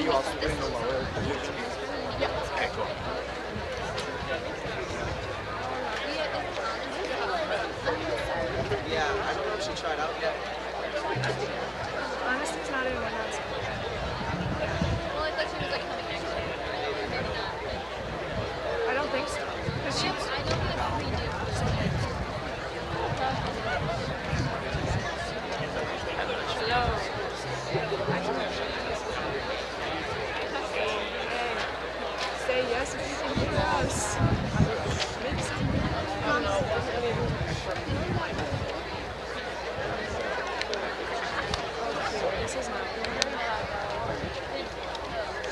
you also doing the lower position? Yeah. Okay, cool. Yeah, I don't know if she tried out yet. Honestly, it's not even my house. Well, I thought she was like coming next year. Maybe not. I don't think so. Because she was. I know we have redo. Hello. Hey, say yes if you can hear us. Maybe some. This is not.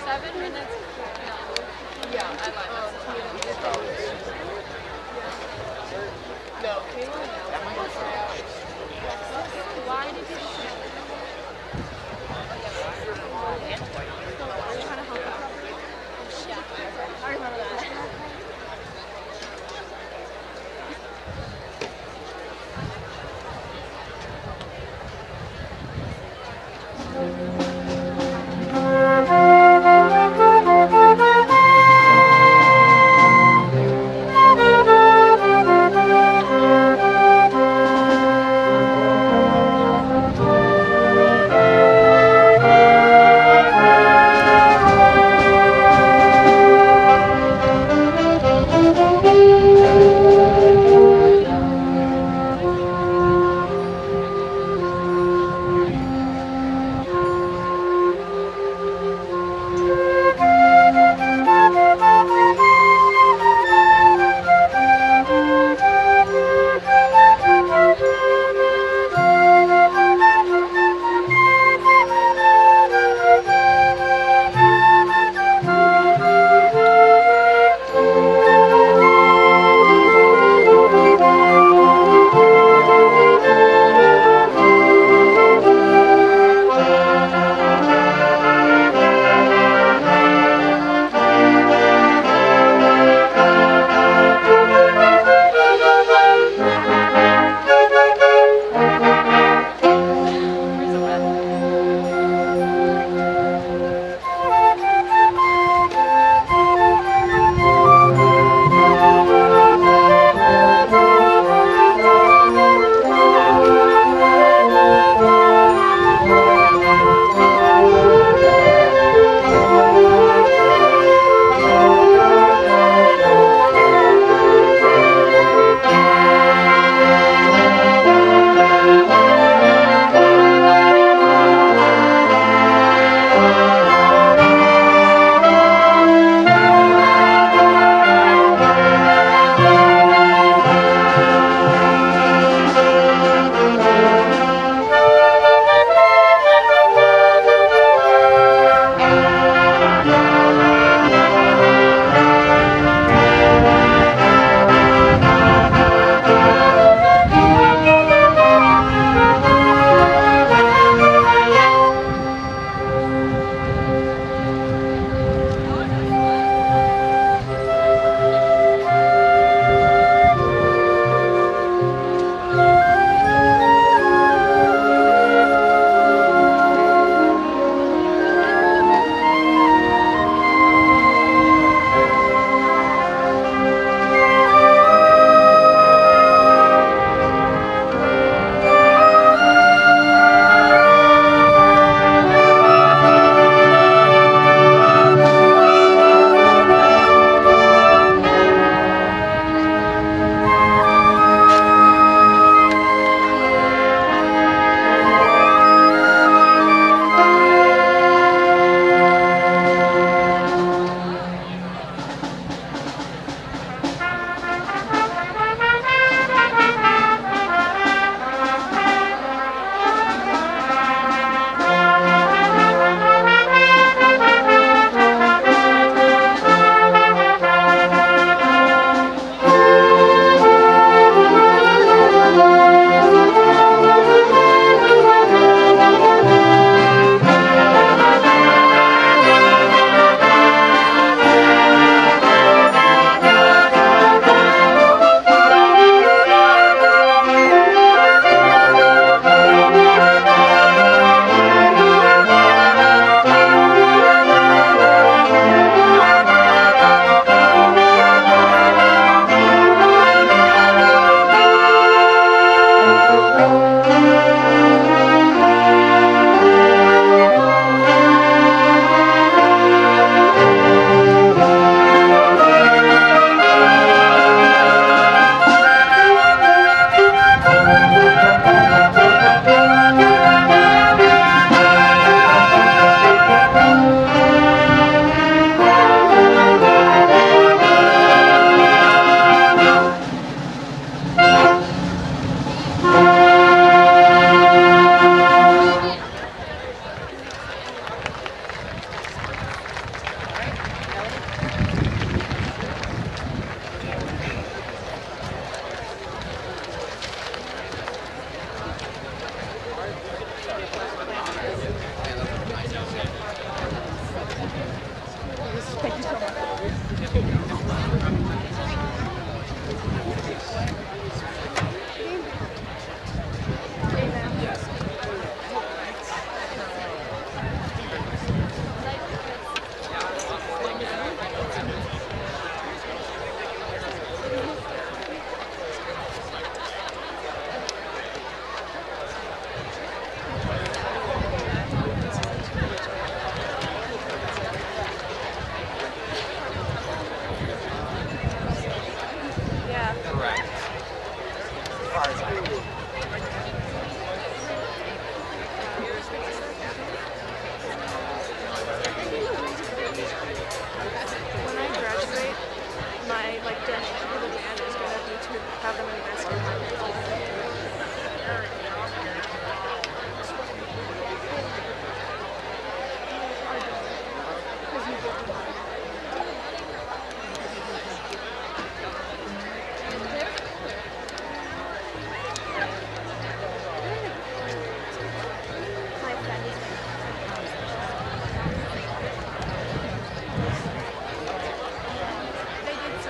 7 minutes. Yeah, I lied. No, Why did you are you trying to help her? I remember that.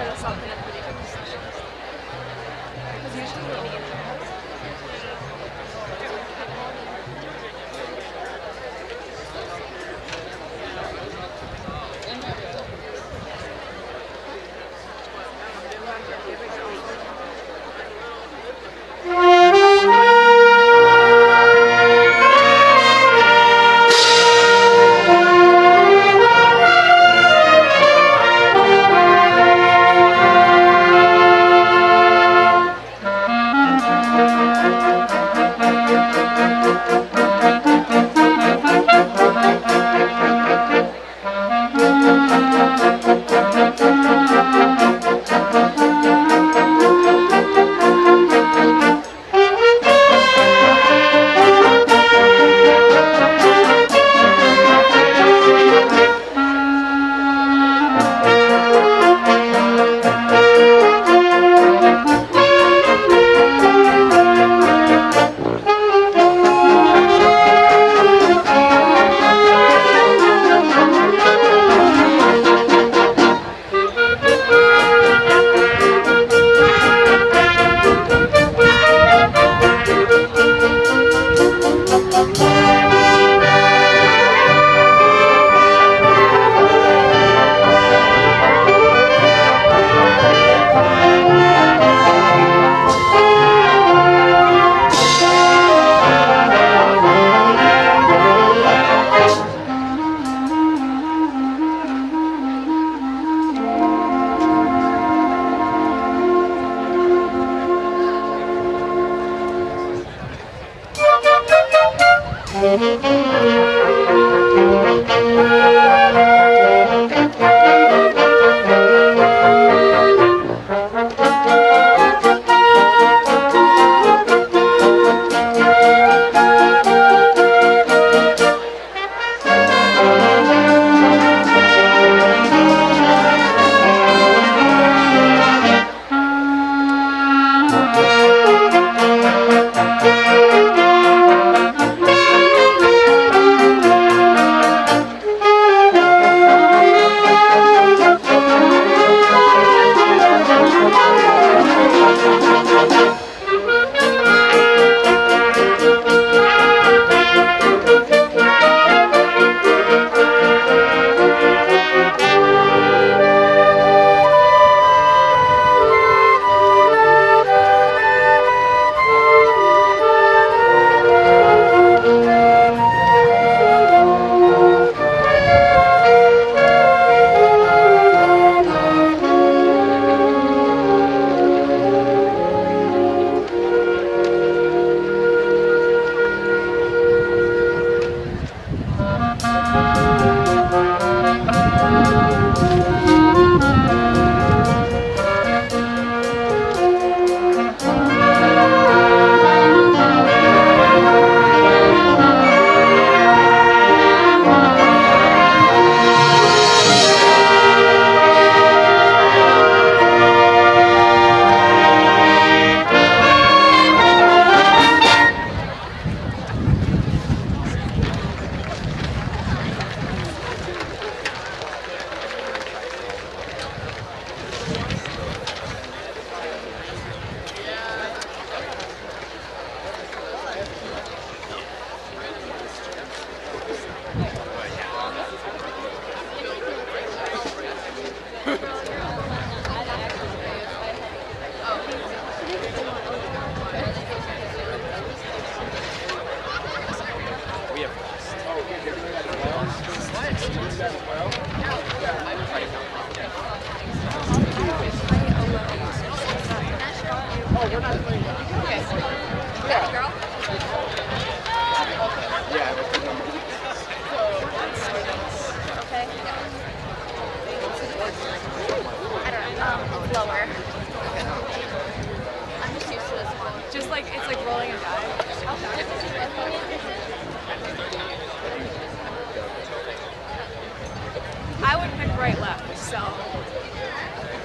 set us up in a pretty good position. Because usually we need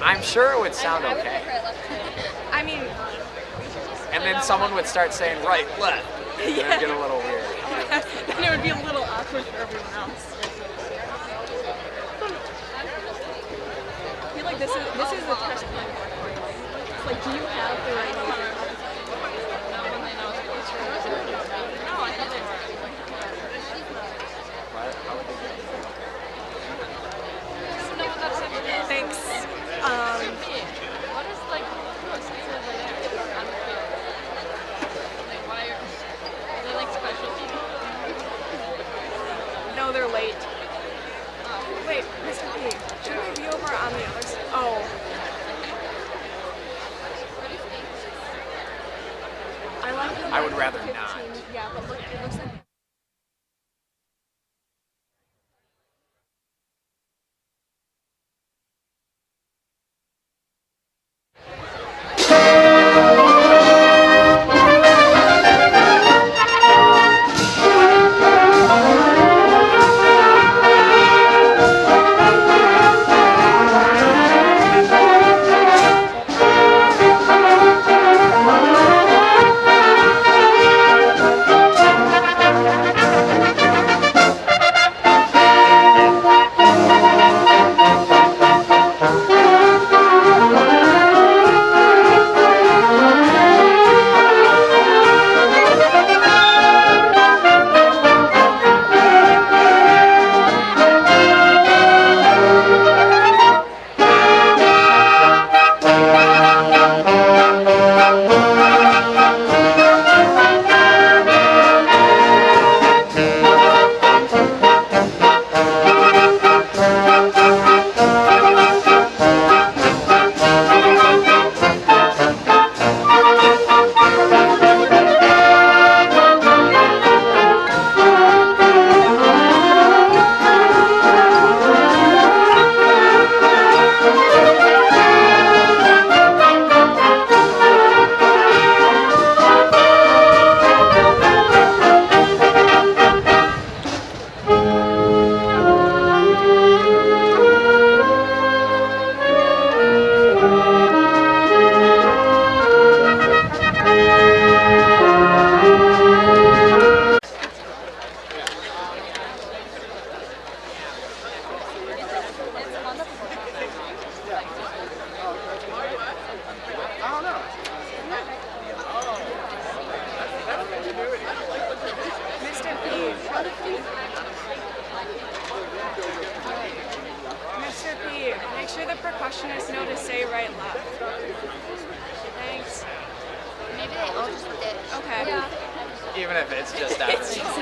I'm sure it would sound okay. I mean, And then someone would start saying right, left. And Yeah. it'd get a little weird. then it would be a little awkward for everyone else. I feel like this is the test plan. Like, do you have the right answer? Thanks. What is like expensive over there? I'm curious. Like why are they like special people? No, they're late. Wait, Mr. P, should we be over on the other side? Oh. I like the I would like rather 15. not. Yeah, but look, it looks like. Mr. P. Mr. P, make sure the percussionists know to say right left. Thanks. Maybe they all just did. Okay. Yeah. Even if it's just that. It's just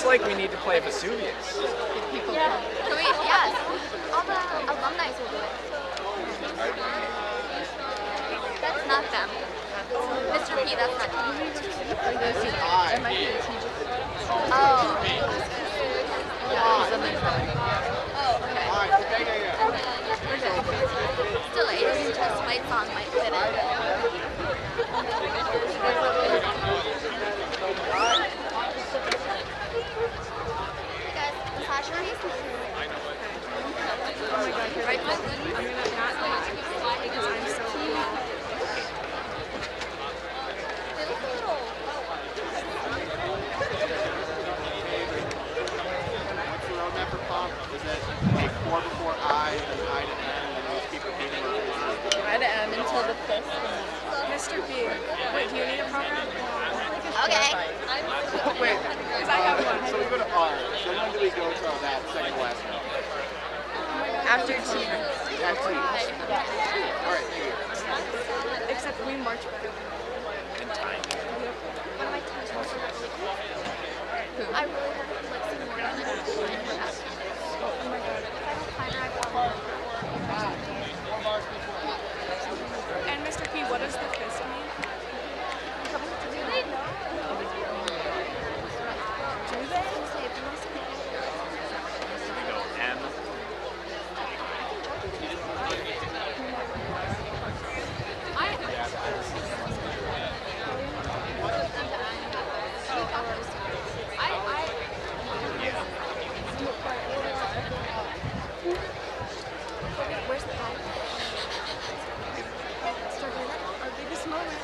like we need to play Vesuvius. Yeah. Can we? Yes. All the alumni will do it. That's not them. Mr. P, that's not them. That might be the teacher. Oh. Still, Asian test my song might fit Hey guys, massage your face. Oh my god, here, Right, I'm gonna not laugh because I'm so cool. They look a little. What's the roadmap for pump? Is it take 4 before I, then I to N, and those keep repeating it? I to M until the fifth. Mr. B, wait, do you need a program? Okay. Wait, Because I have one. so we go to R. So when do we go to that second to last one? After T. That's T. Alright, thank you. Except we march better. One of my teachers said that really cool. I really have to like some more on it. Oh my god. If I don't find her, I won't. And Mr. P, what does the fist mean? Do they know? Do they? We go M. Where's the pie? Start doing that. Our biggest moment.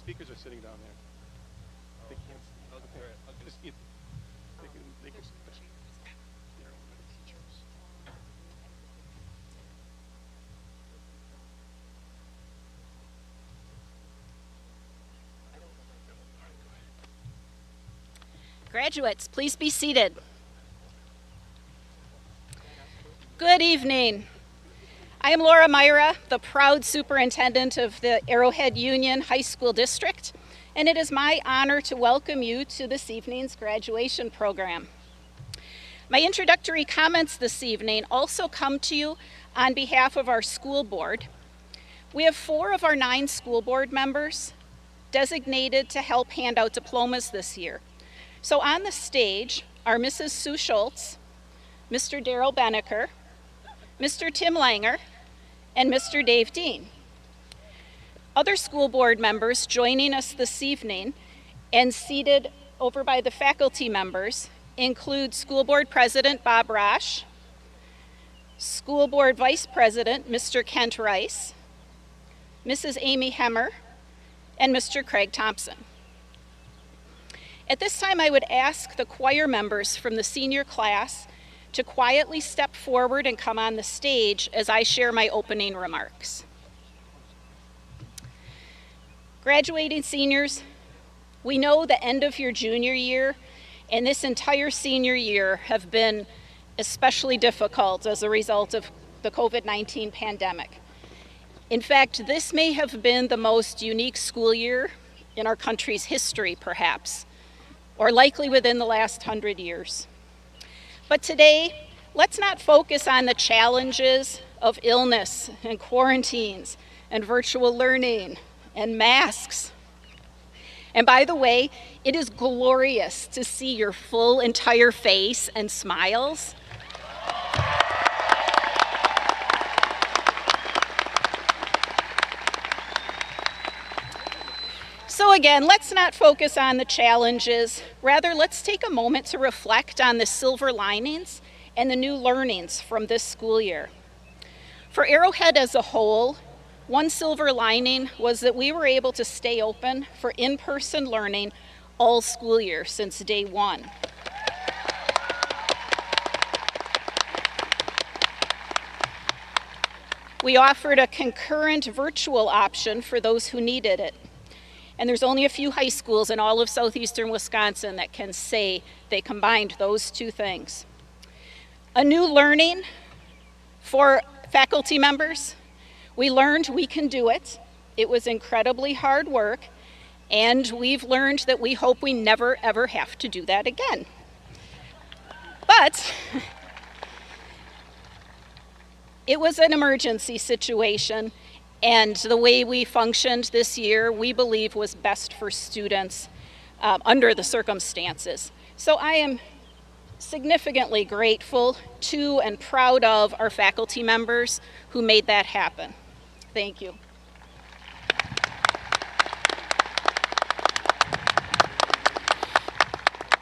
Speakers are sitting down there. They can't speak. Okay. Just, they can they're already teachers. Graduates, please be seated. Good evening. I am Laura Myra, the proud superintendent of the Arrowhead Union High School District, and it is my honor to welcome you to this evening's graduation program. My introductory comments this evening also come to you on behalf of our school board. We have 4 of our 9 school board members designated to help hand out diplomas this year. So on the stage are Mrs. Sue Schultz, Mr. Daryl Benneker, Mr. Tim Langer, and Mr. Dave Dean. Other school board members joining us this evening and seated over by the faculty members include School Board President Bob Rosh, School Board Vice President Mr. Kent Rice, Mrs. Amy Hemmer, and Mr. Craig Thompson. At this time, I would ask the choir members from the senior class to quietly step forward and come on the stage as I share my opening remarks. Graduating seniors, we know the end of your junior year and this entire senior year have been especially difficult as a result of the COVID-19 pandemic. In fact, this may have been the most unique school year in our country's history, perhaps, or likely within the last 100 years. But today, let's not focus on the challenges of illness and quarantines and virtual learning and masks. And by the way, it is glorious to see your full entire face and smiles. So again, let's not focus on the challenges. Rather, let's take a moment to reflect on the silver linings and the new learnings from this school year. For Arrowhead as a whole, one silver lining was that we were able to stay open for in-person learning all school year since day one. We offered a concurrent virtual option for those who needed it. And there's only a few high schools in all of southeastern Wisconsin that can say they combined those two things. A new learning for Faculty members, we learned we can do it. It was incredibly hard work, and we've learned that we hope we never ever have to do that again. But it was an emergency situation, and the way we functioned this year, we believe was best for students under the circumstances. So I am significantly grateful to and proud of our faculty members who made that happen. Thank you.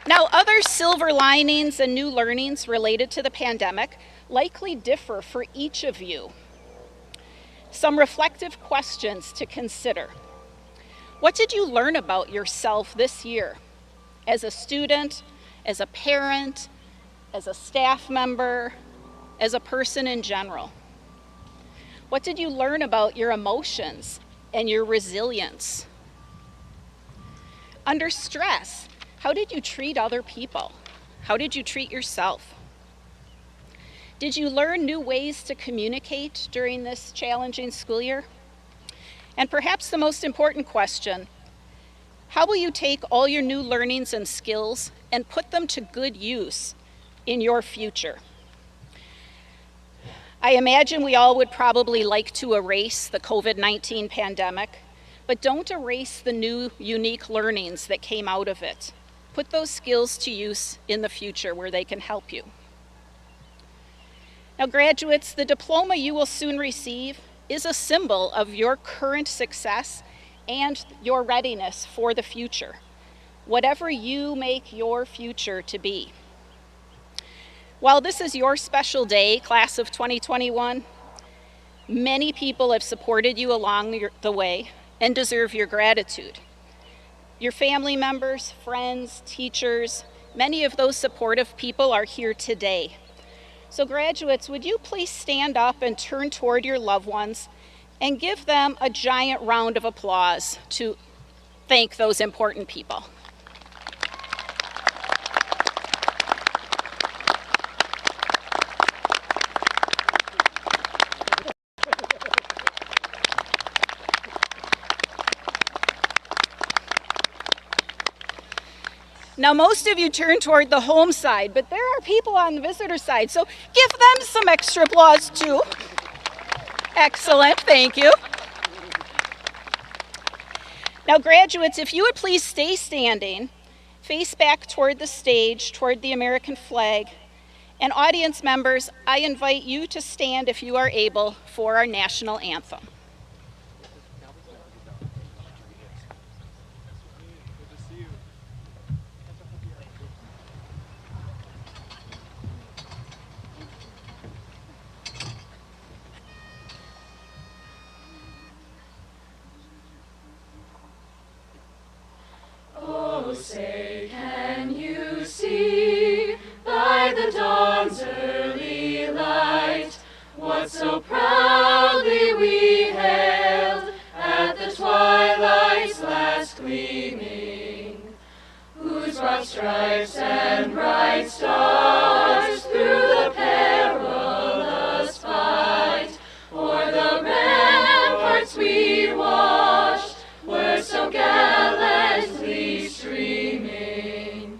Now, other silver linings and new learnings related to the pandemic likely differ for each of you. Some reflective questions to consider. What did you learn about yourself this year as a student, as a parent, as a staff member, as a person in general? What did you learn about your emotions and your resilience? Under stress, how did you treat other people? How did you treat yourself? Did you learn new ways to communicate during this challenging school year? And perhaps the most important question, how will you take all your new learnings and skills and put them to good use in your future? I imagine we all would probably like to erase the COVID-19 pandemic, but don't erase the new, unique learnings that came out of it. Put those skills to use in the future where they can help you. Now, graduates, the diploma you will soon receive is a symbol of your current success and your readiness for the future, whatever you make your future to be. While this is your special day, class of 2021, many people have supported you along the way and deserve your gratitude. Your family members, friends, teachers, many of those supportive people are here today. So graduates, would you please stand up and turn toward your loved ones and give them a giant round of applause to thank those important people. Now, most of you turn toward the home side, but there are people on the visitor side, so give them some extra applause too. Excellent, thank you. Now, graduates, if you would please stay standing, face back toward the stage, toward the American flag, and audience members, I invite you to stand if you are able for our national anthem. Oh, say, can you see by the dawn's early light what so proudly we hailed at the twilight's last gleaming, whose broad stripes and bright stars through the perilous fight o'er the ramparts we watched were so gallantly streaming,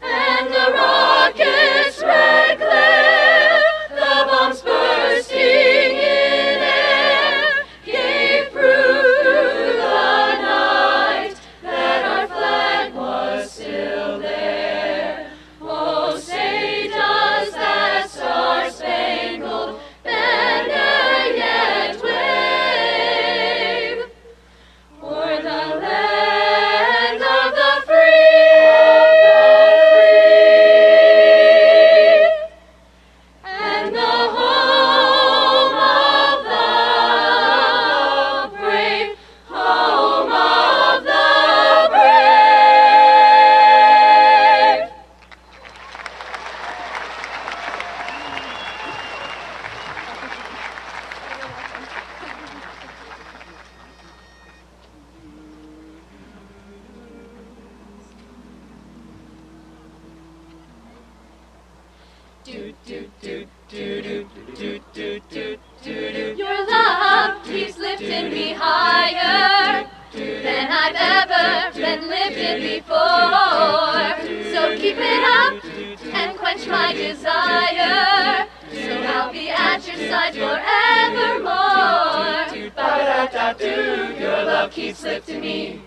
and the rocket's red glare, the bombs bursting in air, gave proof through the night that our flag was still there. Oh, say does that star-spangled desire. So I'll be at your side forevermore. Ba-da-da-do, your love keeps lifting me,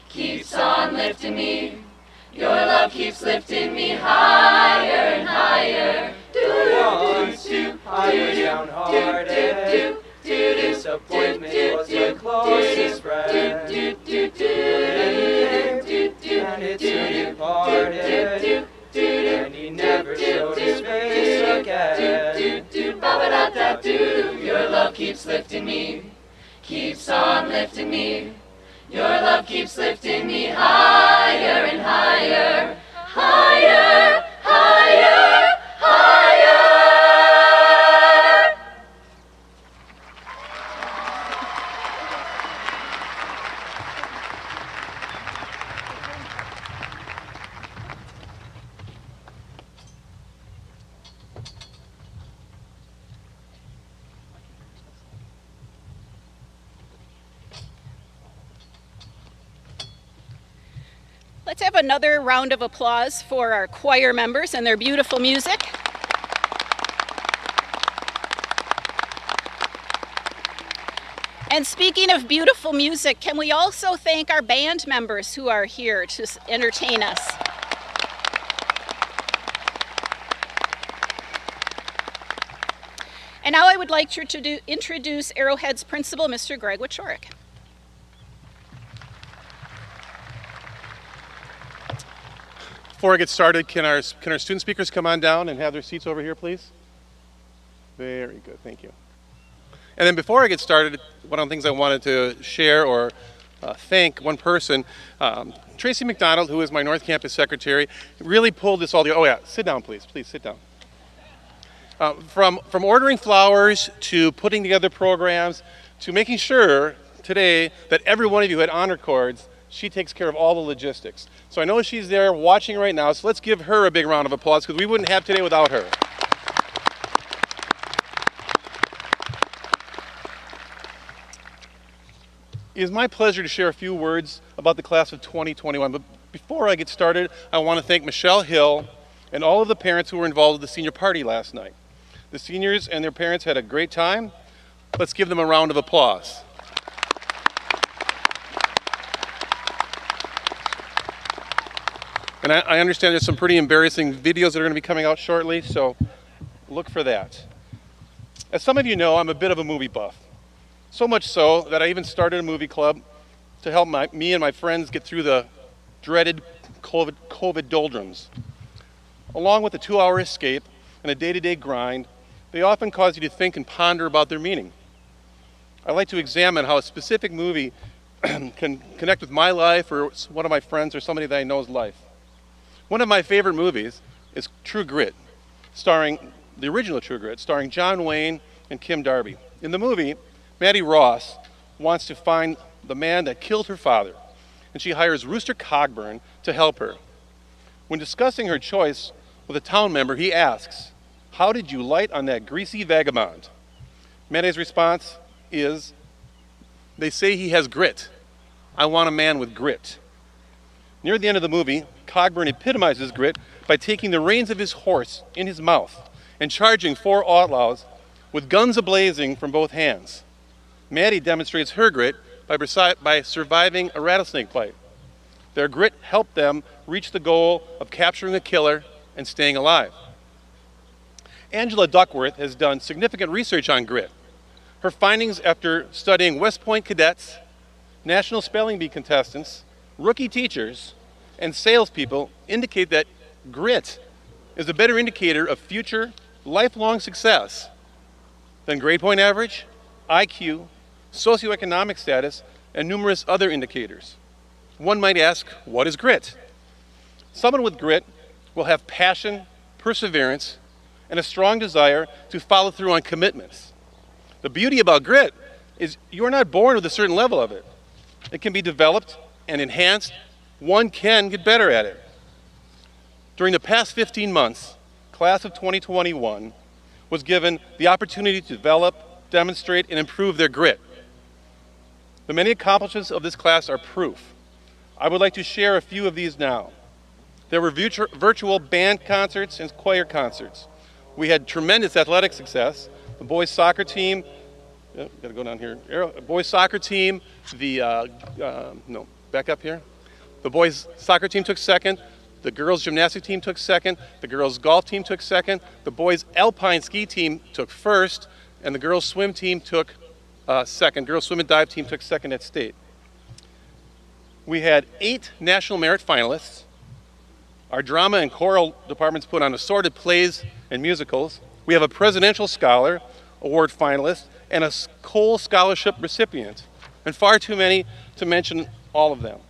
keeps on lifting me. Your love keeps lifting me higher and higher. I was downhearted. Disappointment was my closest friend. And it soon departed. And he never showed his face again. Ba-ba-da-da-do, your love keeps lifting me, keeps on lifting me. Your love keeps lifting me higher and higher, higher, higher, higher. Let's have another round of applause for our choir members and their beautiful music. And speaking of beautiful music, can we also thank our band members who are here to entertain us? And now I would like to introduce Arrowhead's principal, Mr. Greg Wiczorek. Before I get started, can our student speakers come on down and have their seats over here, please? Very good, thank you. And then before I get started, one of the things I wanted to share or thank one person, Tracy McDonald, who is my North Campus secretary, really pulled this all together. Oh yeah, sit down please, sit down. From ordering flowers to putting together programs to making sure today that every one of you had honor cords, she takes care of all the logistics. So I know she's there watching right now, so let's give her a big round of applause because we wouldn't have today without her. It is my pleasure to share a few words about the class of 2021, but before I get started, I want to thank Michelle Hill and all of the parents who were involved with the senior party last night. The seniors and their parents had a great time. Let's give them a round of applause. And I understand there's some pretty embarrassing videos that are going to be coming out shortly, so look for that. As some of you know, I'm a bit of a movie buff. So much so that I even started a movie club to help me and my friends get through the dreaded COVID doldrums. Along with a 2-hour escape and a day-to-day grind, they often cause you to think and ponder about their meaning. I like to examine how a specific movie can connect with my life or one of my friends or somebody that I know's life. One of my favorite movies is True Grit, the original True Grit, starring John Wayne and Kim Darby. In the movie, Maddie Ross wants to find the man that killed her father, and she hires Rooster Cogburn to help her. When discussing her choice with a town member, he asks, "How did you light on that greasy vagabond?" Maddie's response is, "They say he has grit. I want a man with grit." Near the end of the movie, Cogburn epitomizes grit by taking the reins of his horse in his mouth and charging 4 outlaws with guns ablazing from both hands. Maddie demonstrates her grit by surviving a rattlesnake bite. Their grit helped them reach the goal of capturing a killer and staying alive. Angela Duckworth has done significant research on grit. Her findings after studying West Point cadets, National Spelling Bee contestants, rookie teachers, and salespeople indicate that grit is a better indicator of future lifelong success than grade point average, IQ, socioeconomic status, and numerous other indicators. One might ask, what is grit? Someone with grit will have passion, perseverance, and a strong desire to follow through on commitments. The beauty about grit is you are not born with a certain level of it. It can be developed and enhanced. One can get better at it. During the past 15 months, class of 2021 was given the opportunity to develop, demonstrate, and improve their grit. The many accomplishments of this class are proof. I would like to share a few of these now. There were virtual band concerts and choir concerts. We had tremendous athletic success. The boys soccer team, gotta go down here. Boys soccer team, back up here. The boys soccer team took second. The girls gymnastics team took second. The girls golf team took second. The boys alpine ski team took first. And the girls swim team took second. Girls swim and dive team took second at state. We had 8 national merit finalists. Our drama and choral departments put on assorted plays and musicals. We have a Presidential Scholar Award finalist and a Cole Scholarship recipient, and far too many to mention all of them.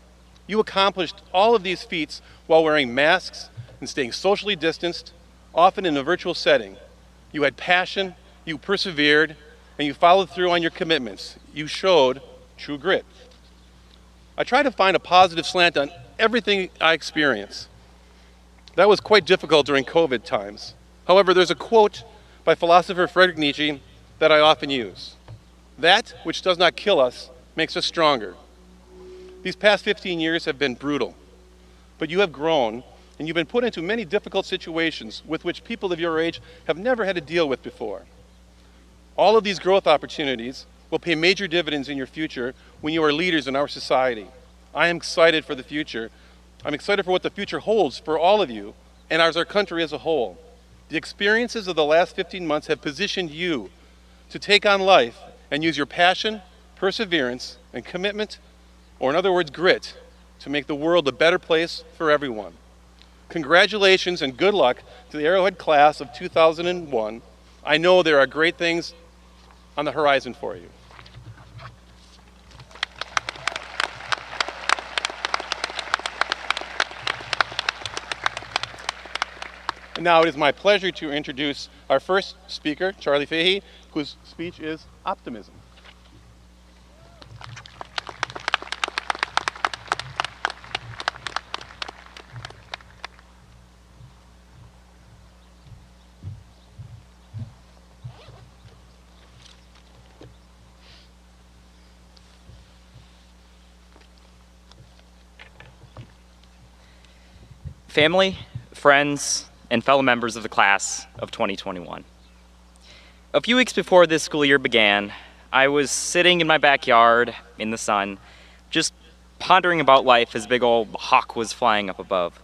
You accomplished all of these feats while wearing masks and staying socially distanced, often in a virtual setting. You had passion, you persevered, and you followed through on your commitments. You showed true grit. I try to find a positive slant on everything I experience. That was quite difficult during COVID times. However, there's a quote by philosopher Friedrich Nietzsche that I often use. That which does not kill us makes us stronger. These past 15 years have been brutal, but you have grown and you've been put into many difficult situations with which people of your age have never had to deal with before. All of these growth opportunities will pay major dividends in your future when you are leaders in our society. I am excited for the future. I'm excited for what the future holds for all of you and as our country as a whole. The experiences of the last 15 months have positioned you to take on life and use your passion, perseverance, and commitment, or in other words, grit, to make the world a better place for everyone. Congratulations and good luck to the Arrowhead class of 2001. I know there are great things on the horizon for you. And now it is my pleasure to introduce our first speaker, Charlie Fahey, whose speech is Optimism. Family, friends, and fellow members of the class of 2021. A few weeks before this school year began, I was sitting in my backyard in the sun, just pondering about life as a big old hawk was flying up above.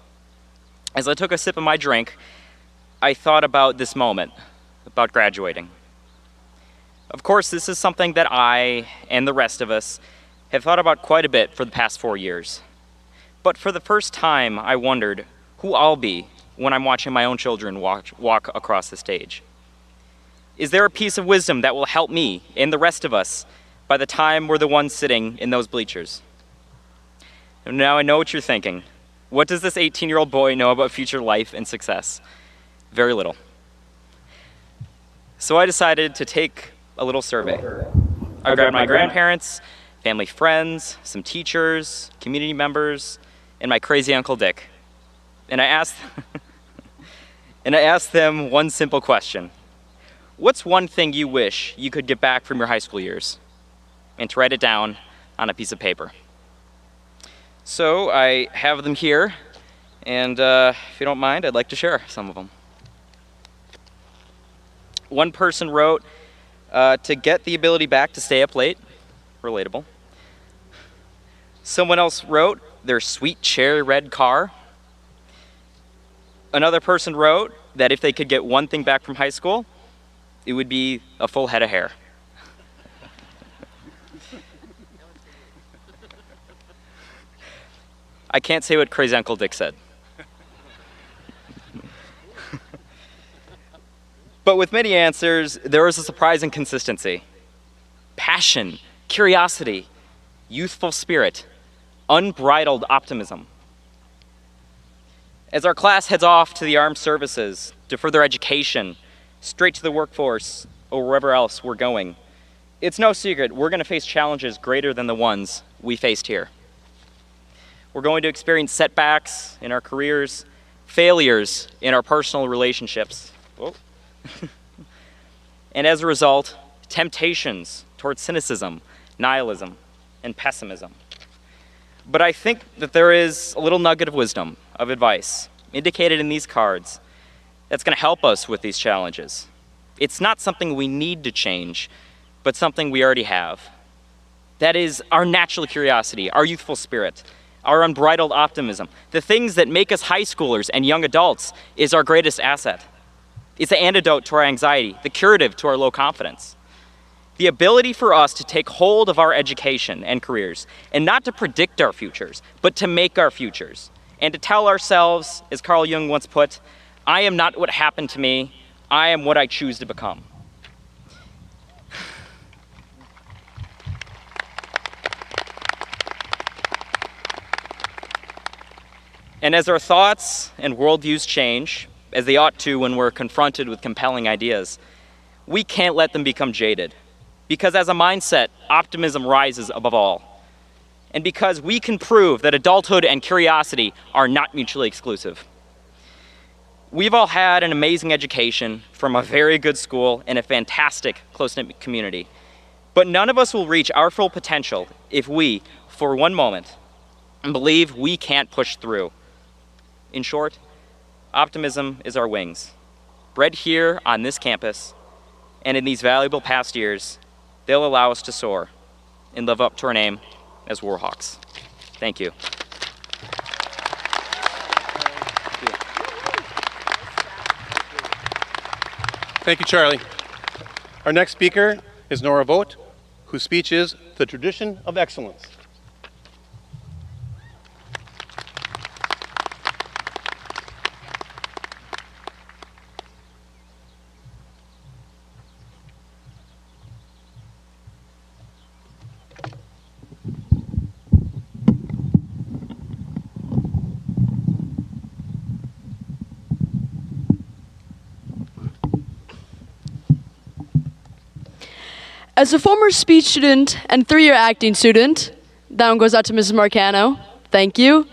As I took a sip of my drink, I thought about this moment, about graduating. Of course, this is something that I and the rest of us have thought about quite a bit for the past 4 years. But for the first time, I wondered who I'll be when I'm watching my own children walk across the stage. Is there a piece of wisdom that will help me and the rest of us by the time we're the ones sitting in those bleachers? And now I know what you're thinking. What does this 18-year-old boy know about future life and success? Very little. So I decided to take a little survey. I grabbed my grandparents, family friends, some teachers, community members, and my crazy Uncle Dick. And I asked them one simple question. What's one thing you wish you could get back from your high school years? And to write it down on a piece of paper. So I have them here, and if you don't mind, I'd like to share some of them. One person wrote, to get the ability back to stay up late. Relatable. Someone else wrote, their sweet cherry red car. Another person wrote that if they could get one thing back from high school, it would be a full head of hair. I can't say what crazy Uncle Dick said. But with many answers, there was a surprising consistency. Passion, curiosity, youthful spirit, unbridled optimism. As our class heads off to the armed services, to further education, straight to the workforce, or wherever else we're going, it's no secret we're going to face challenges greater than the ones we faced here. We're going to experience setbacks in our careers, failures in our personal relationships. Whoa. And as a result, temptations towards cynicism, nihilism, and pessimism. But I think that there is a little nugget of wisdom, of advice indicated in these cards that's going to help us with these challenges. It's not something we need to change, but something we already have. That is our natural curiosity, our youthful spirit, our unbridled optimism. The things that make us high schoolers and young adults is our greatest asset. It's the antidote to our anxiety, the curative to our low confidence. The ability for us to take hold of our education and careers, and not to predict our futures, but to make our futures. And to tell ourselves, as Carl Jung once put, I am not what happened to me, I am what I choose to become. And as our thoughts and worldviews change, as they ought to when we're confronted with compelling ideas, we can't let them become jaded. Because as a mindset, optimism rises above all. And because we can prove that adulthood and curiosity are not mutually exclusive. We've all had an amazing education from a very good school and a fantastic close-knit community. But none of us will reach our full potential if we, for one moment, believe we can't push through. In short, optimism is our wings. Bred here on this campus, and in these valuable past years, they'll allow us to soar and live up to our name as Warhawks. Thank you. Thank you, Charlie. Our next speaker is Nora Vogt, whose speech is The Tradition of Excellence. As a former speech student and 3-year acting student, that one goes out to Mrs. Marcano, thank you.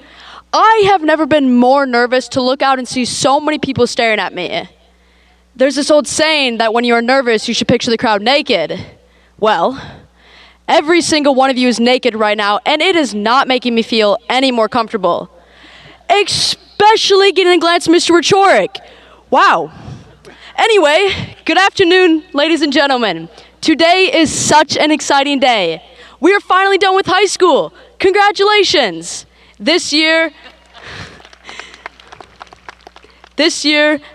I have never been more nervous to look out and see so many people staring at me. There's this old saying that when you are nervous, you should picture the crowd naked. Well, every single one of you is naked right now, and it is not making me feel any more comfortable. Especially getting a glance at Mr. Wieczorek. Wow. Anyway, good afternoon, ladies and gentlemen. Today is such an exciting day. We are finally done with high school. Congratulations. This year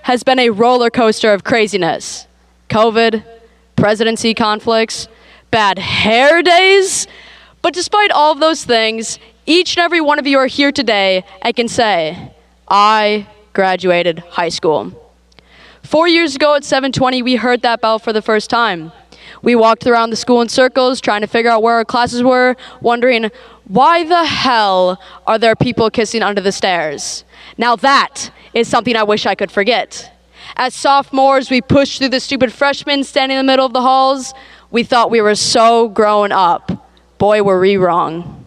has been a roller coaster of craziness. COVID, presidency conflicts, bad hair days. But despite all of those things, each and every one of you are here today and can say, I graduated high school. 4 years ago at 7:20, we heard that bell for the first time. We walked around the school in circles, trying to figure out where our classes were, wondering, why the hell are there people kissing under the stairs? Now that is something I wish I could forget. As sophomores, we pushed through the stupid freshmen standing in the middle of the halls. We thought we were so grown up. Boy, were we wrong.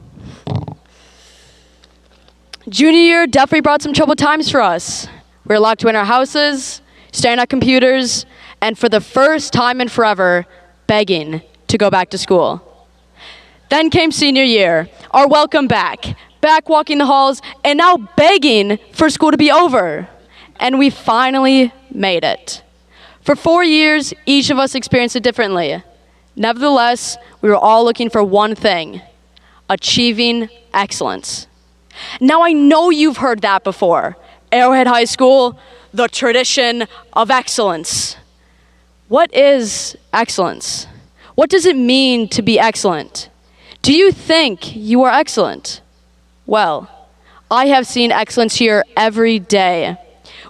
Junior year definitely brought some troubled times for us. We were locked in our houses, staring at computers, and for the first time in forever, begging to go back to school. Then came senior year, our welcome back walking the halls, and now begging for school to be over. And we finally made it. For 4 years, each of us experienced it differently. Nevertheless, we were all looking for one thing: achieving excellence. Now I know you've heard that before. Arrowhead High School, the tradition of excellence. What is excellence? What does it mean to be excellent? Do you think you are excellent? Well, I have seen excellence here every day.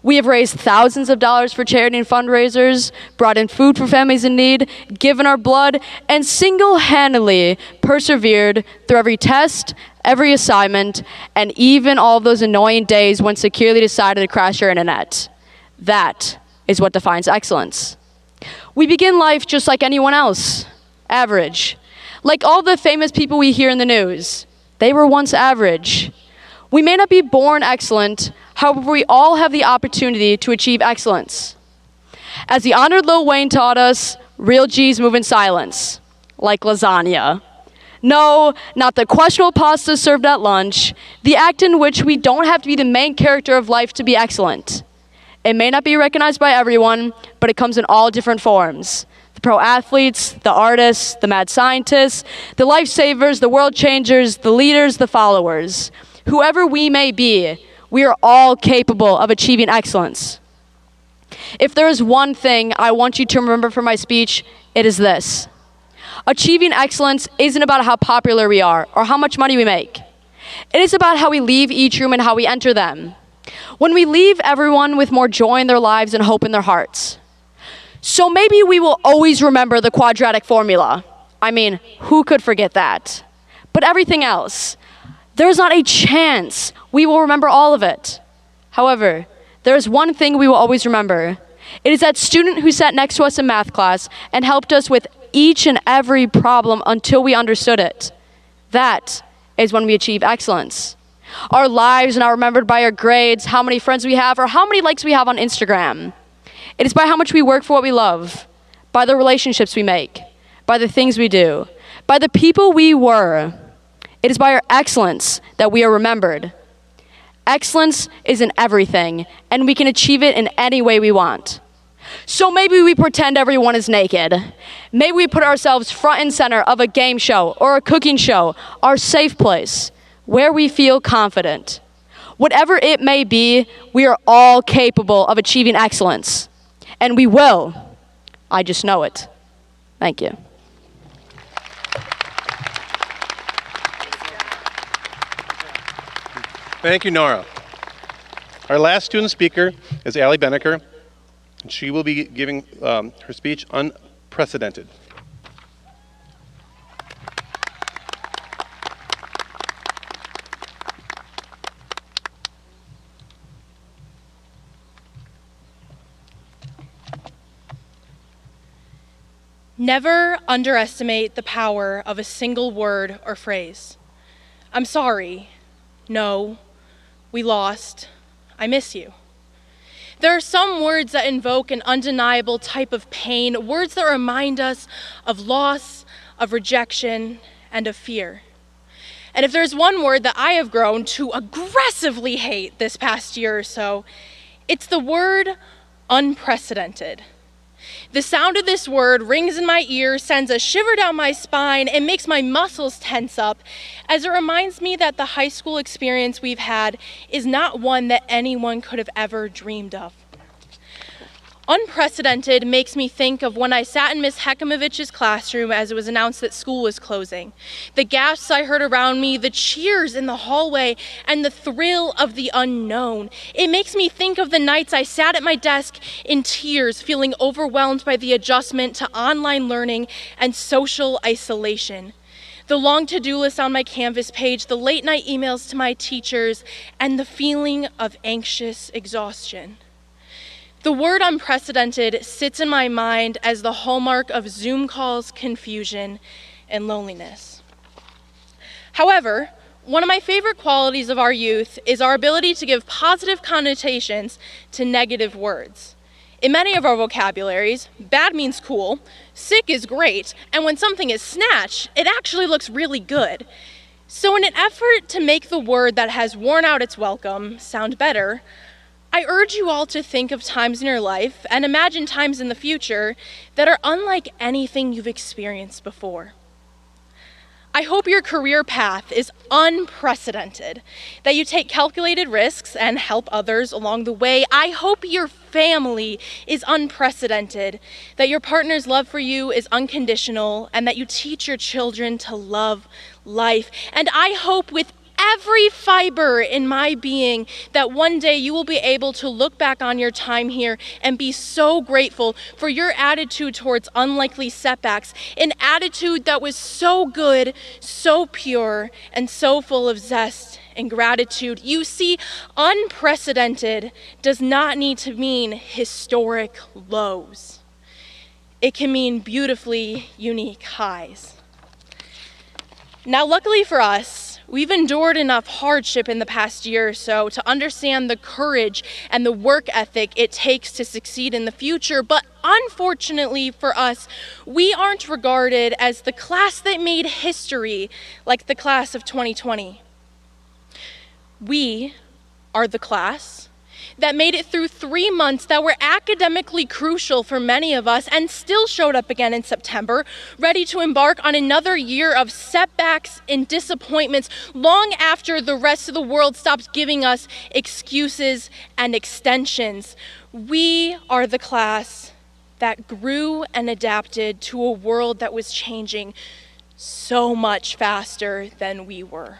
We have raised thousands of dollars for charity and fundraisers, brought in food for families in need, given our blood, and single-handedly persevered through every test, every assignment, and even all those annoying days when securely decided to crash your internet. That is what defines excellence. We begin life just like anyone else, average. Like all the famous people we hear in the news, they were once average. We may not be born excellent, however, we all have the opportunity to achieve excellence. As the honored Lil Wayne taught us, real G's move in silence, like lasagna. No, not the questionable pasta served at lunch, the act in which we don't have to be the main character of life to be excellent. It may not be recognized by everyone, but it comes in all different forms. The pro athletes, the artists, the mad scientists, the lifesavers, the world changers, the leaders, the followers. Whoever we may be, we are all capable of achieving excellence. If there is one thing I want you to remember from my speech, it is this. Achieving excellence isn't about how popular we are or how much money we make. It is about how we leave each room and how we enter them. When we leave everyone with more joy in their lives and hope in their hearts. So maybe we will always remember the quadratic formula. I mean, who could forget that? But everything else, there's not a chance we will remember all of it. However, there is one thing we will always remember. It is that student who sat next to us in math class and helped us with each and every problem until we understood it. That is when we achieve excellence. Our lives are not remembered by our grades, how many friends we have, or how many likes we have on Instagram. It is by how much we work for what we love, by the relationships we make, by the things we do, by the people we were. It is by our excellence that we are remembered. Excellence is in everything, and we can achieve it in any way we want. So maybe we pretend everyone is naked. Maybe we put ourselves front and center of a game show or a cooking show, our safe place, where we feel confident. Whatever it may be, we are all capable of achieving excellence. And we will. I just know it. Thank you. Thank you, Nora. Our last student speaker is Allie Beneker, and she will be giving her speech, Unprecedented. Never underestimate the power of a single word or phrase. I'm sorry. No. We lost. I miss you. There are some words that invoke an undeniable type of pain, words that remind us of loss, of rejection, and of fear. And if there's one word that I have grown to aggressively hate this past year or so, it's the word unprecedented. The sound of this word rings in my ear, sends a shiver down my spine, and makes my muscles tense up as it reminds me that the high school experience we've had is not one that anyone could have ever dreamed of. Unprecedented makes me think of when I sat in Miss Hekimovich's classroom as it was announced that school was closing. The gasps I heard around me, the cheers in the hallway, and the thrill of the unknown. It makes me think of the nights I sat at my desk in tears, feeling overwhelmed by the adjustment to online learning and social isolation. The long to-do list on my Canvas page, the late night emails to my teachers, and the feeling of anxious exhaustion. The word unprecedented sits in my mind as the hallmark of Zoom calls, confusion, and loneliness. However, one of my favorite qualities of our youth is our ability to give positive connotations to negative words. In many of our vocabularies, bad means cool, sick is great, and when something is snatched, it actually looks really good. So in an effort to make the word that has worn out its welcome sound better, I urge you all to think of times in your life and imagine times in the future that are unlike anything you've experienced before. I hope your career path is unprecedented, that you take calculated risks and help others along the way. I hope your family is unprecedented, that your partner's love for you is unconditional, and that you teach your children to love life. And I hope with every fiber in my being that one day you will be able to look back on your time here and be so grateful for your attitude towards unlikely setbacks, an attitude that was so good, so pure, and so full of zest and gratitude. You see, unprecedented does not need to mean historic lows. It can mean beautifully unique highs. Now, luckily for us, We've endured enough hardship in the past year or so to understand the courage and the work ethic it takes to succeed in the future, but unfortunately for us, we aren't regarded as the class that made history like the class of 2020. We are the class that made it through 3 months that were academically crucial for many of us and still showed up again in September, ready to embark on another year of setbacks and disappointments long after the rest of the world stopped giving us excuses and extensions. We are the class that grew and adapted to a world that was changing so much faster than we were.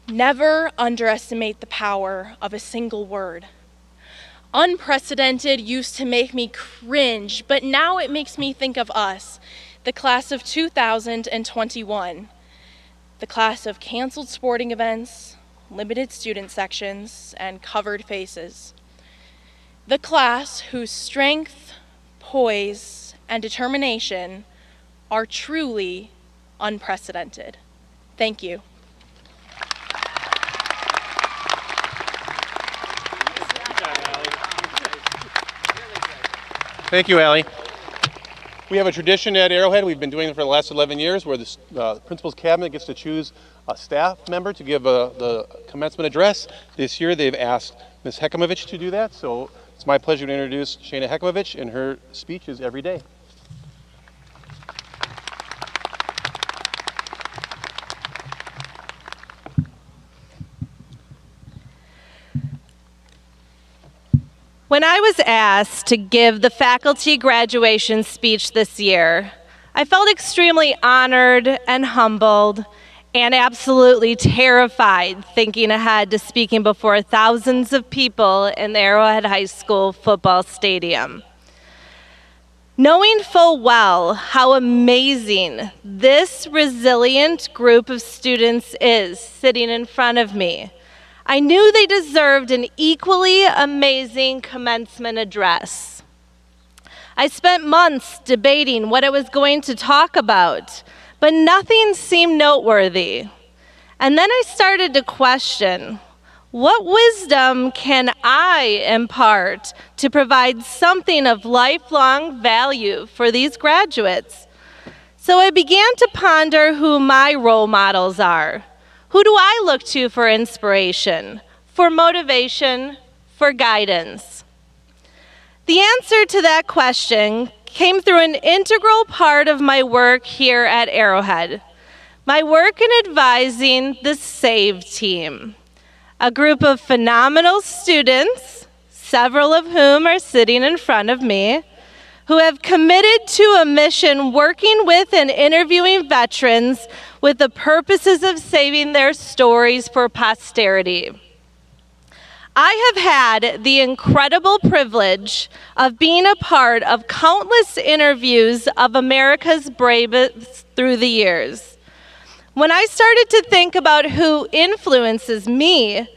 Never underestimate the power of a single word. Unprecedented used to make me cringe, but now it makes me think of us, the class of 2021, the class of canceled sporting events, limited student sections, and covered faces. The class whose strength, poise, and determination are truly unprecedented. Thank you. Thank you, Allie. We have a tradition at Arrowhead. We've been doing it for the last 11 years where the principal's cabinet gets to choose a staff member to give the commencement address. This year they've asked Ms. Hekimovich to do that, so it's my pleasure to introduce Shana Hekimovich, and her speech is every day. When I was asked to give the faculty graduation speech this year, I felt extremely honored and humbled and absolutely terrified thinking ahead to speaking before thousands of people in the Arrowhead High School football stadium. Knowing full well how amazing this resilient group of students is sitting in front of me, I knew they deserved an equally amazing commencement address. I spent months debating what I was going to talk about, but nothing seemed noteworthy. And then I started to question, what wisdom can I impart to provide something of lifelong value for these graduates? So I began to ponder who my role models are. Who do I look to for inspiration, for motivation, for guidance? The answer to that question came through an integral part of my work here at Arrowhead, my work in advising the SAVE team, a group of phenomenal students, several of whom are sitting in front of me, who have committed to a mission working with and interviewing veterans with the purposes of saving their stories for posterity. I have had the incredible privilege of being a part of countless interviews of America's bravest through the years. When I started to think about who influences me,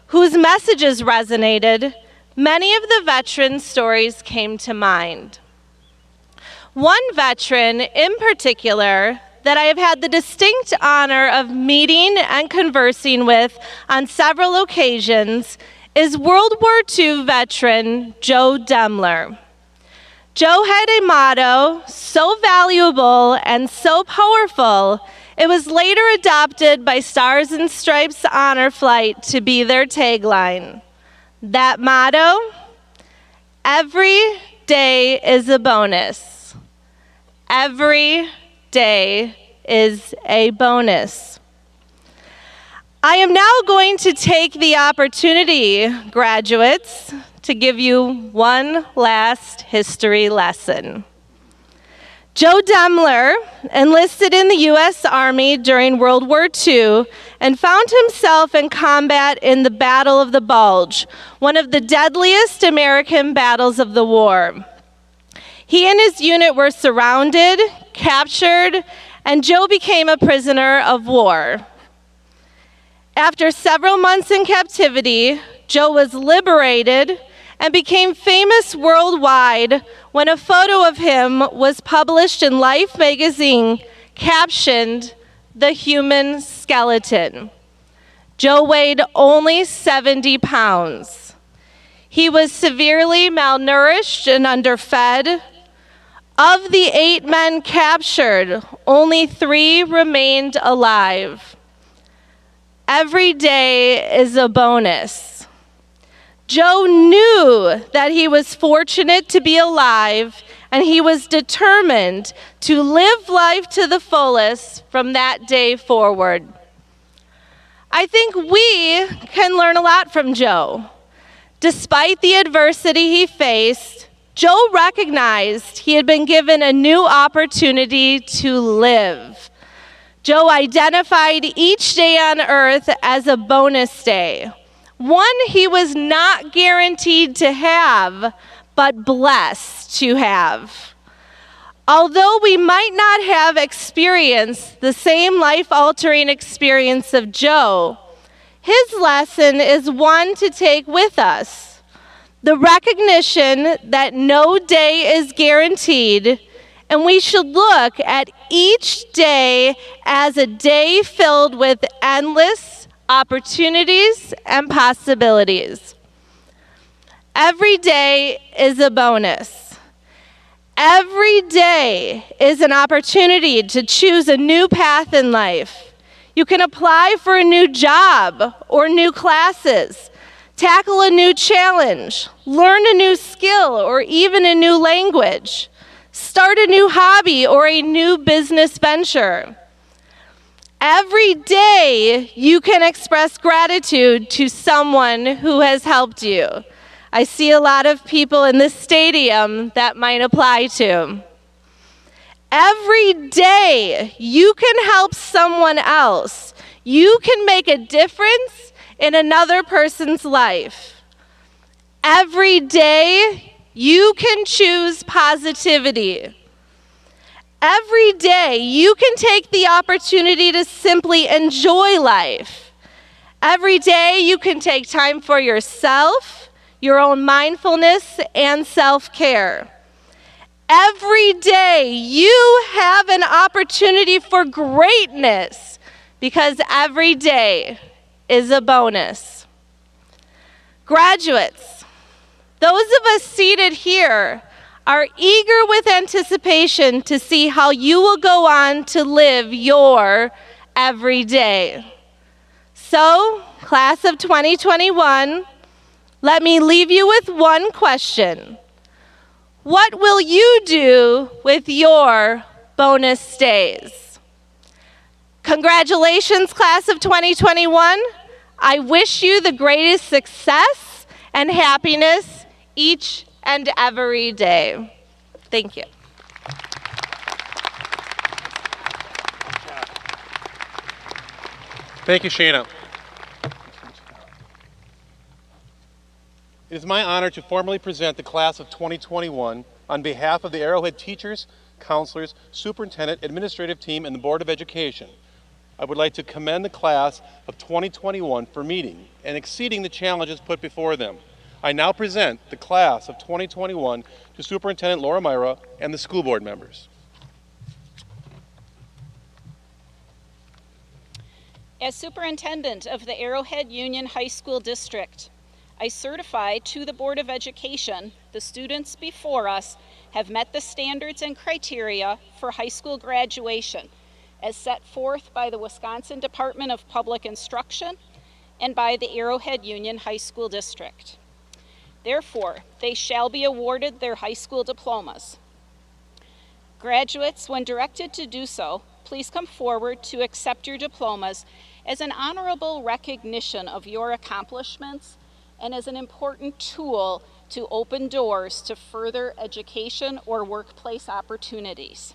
whose messages resonated, many of the veteran stories came to mind. One veteran in particular that I have had the distinct honor of meeting and conversing with on several occasions is World War II veteran Joe Demler. Joe had a motto so valuable and so powerful, it was later adopted by Stars and Stripes Honor Flight to be their tagline. That motto, every day is a bonus. Every day is a bonus. I am now going to take the opportunity, graduates, to give you one last history lesson. Joe Demler enlisted in the U.S. Army during World War II and found himself in combat in the Battle of the Bulge, one of the deadliest American battles of the war. He and his unit were surrounded, captured, and Joe became a prisoner of war. After several months in captivity, Joe was liberated and became famous worldwide when a photo of him was published in Life magazine captioned, the human skeleton. Joe weighed only 70 pounds. He was severely malnourished and underfed. Of the 8 men captured, only 3 remained alive. Every day is a bonus. Joe knew that he was fortunate to be alive, and he was determined to live life to the fullest from that day forward. I think we can learn a lot from Joe. Despite the adversity he faced, Joe recognized he had been given a new opportunity to live. Joe identified each day on earth as a bonus day, one he was not guaranteed to have, but blessed to have. Although we might not have experienced the same life-altering experience of Joe, his lesson is one to take with us. The recognition that no day is guaranteed, and we should look at each day as a day filled with endless opportunities and possibilities. Every day is a bonus. Every day is an opportunity to choose a new path in life. You can apply for a new job or new classes, tackle a new challenge, learn a new skill or even a new language, start a new hobby or a new business venture. Every day you can express gratitude to someone who has helped you. I see a lot of people in this stadium that might apply to. Every day you can help someone else. You can make a difference in another person's life. Every day you can choose positivity. Every day you can take the opportunity to simply enjoy life. Every day you can take time for yourself, your own mindfulness, and self-care. Every day you have an opportunity for greatness because every day is a bonus. Graduates, those of us seated here are eager with anticipation to see how you will go on to live your every day. So, class of 2021, let me leave you with one question. What will you do with your bonus days? Congratulations, class of 2021. I wish you the greatest success and happiness each and every day. Thank you. Thank you, Shana. It is my honor to formally present the class of 2021 on behalf of the Arrowhead teachers, counselors, superintendent, administrative team, and the Board of Education. I would like to commend the class of 2021 for meeting and exceeding the challenges put before them. I now present the class of 2021 to Superintendent Laura Myra and the school board members. As superintendent of the Arrowhead Union High School District, I certify to the Board of Education the students before us have met the standards and criteria for high school graduation as set forth by the Wisconsin Department of Public Instruction and by the Arrowhead Union High School District. Therefore, they shall be awarded their high school diplomas. Graduates, when directed to do so, please come forward to accept your diplomas as an honorable recognition of your accomplishments and as an important tool to open doors to further education or workplace opportunities.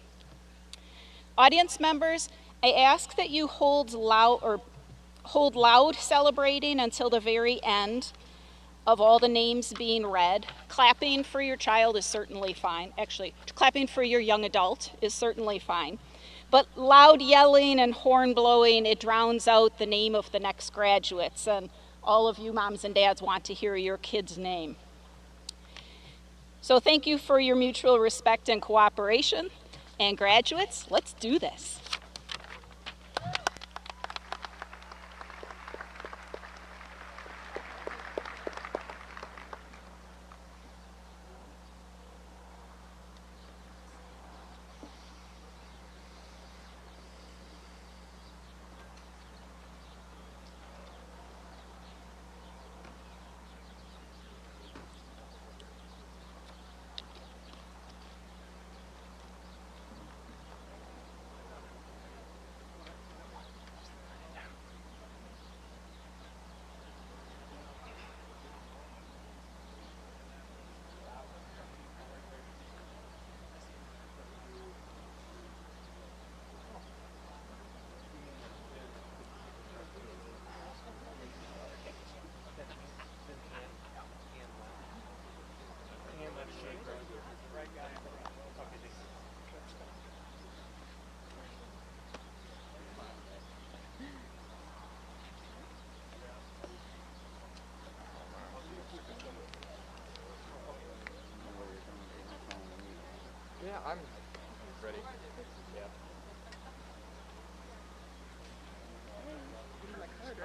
Audience members, I ask that you hold loud celebrating until the very end of all the names being read. Clapping for your child is certainly fine. Actually, clapping for your young adult is certainly fine. But loud yelling and horn blowing, it drowns out the name of the next graduates, and all of you moms and dads want to hear your kid's name. So thank you for your mutual respect and cooperation. And graduates, let's do this. I'm ready. Yeah.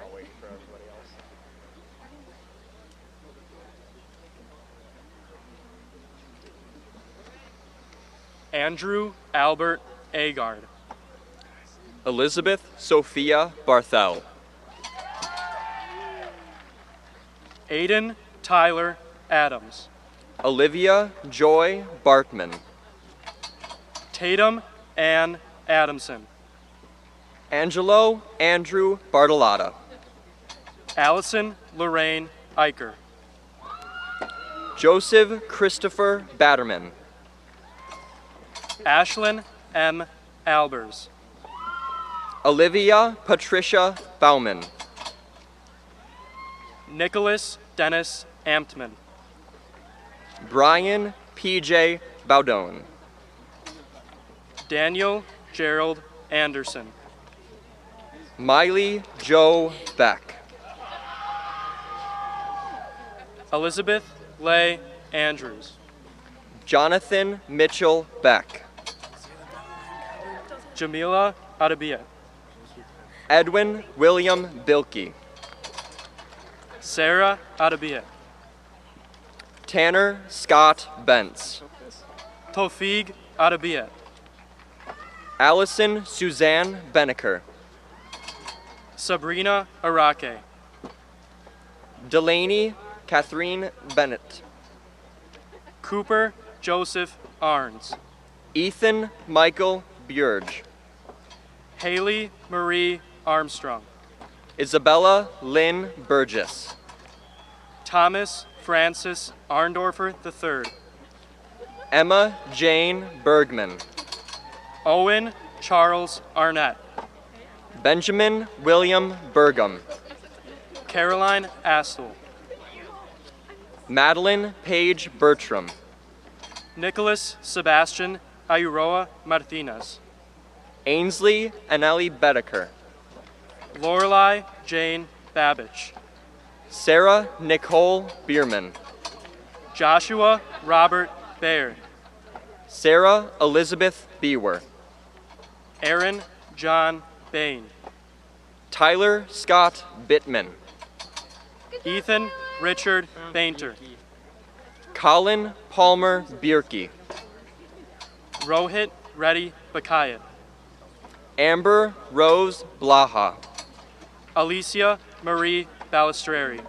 I'll wait for everybody else. Andrew Albert Agard. Elizabeth Sophia Barthel. Aiden Tyler Adams. Olivia Joy Bartman. Tatum Ann Adamson. Angelo Andrew Bartolotta. Allison Lorraine Eicher. Joseph Christopher Batterman. Ashlyn M. Albers. Olivia Patricia Bauman. Nicholas Dennis Amtman. Brian P.J. Baudon. Daniel Gerald Anderson. Miley Joe Beck. Elizabeth Leigh Andrews. Jonathan Mitchell Beck. Jamila Adabia. Edwin William Bilkey. Sarah Adabia. Tanner Scott Bentz. Tofig Adabia. Allison Suzanne Beneker. Sabrina Arake. Delaney Catherine Bennett. Cooper Joseph Arns. Ethan Michael Burge. Haley Marie Armstrong. Isabella Lynn Burgess. Thomas Francis Arndorfer III. Emma Jane Bergman. Owen Charles Arnett. Benjamin William Burgum. Caroline Astle. Madeline Page Bertram. Nicholas Sebastian Ayuroa Martinez. Ainsley Anneli Bedeker. Lorelei Jane Babbage. Sarah Nicole Bierman. Joshua Robert Baird. Sarah Elizabeth Bewer. Aaron John Bain. Tyler Scott Bittman. Ethan Richard Bainter. Colin Palmer Bierke. Rohit Reddy Bakayat. Amber Rose Blaha. Alicia Marie Balistreri.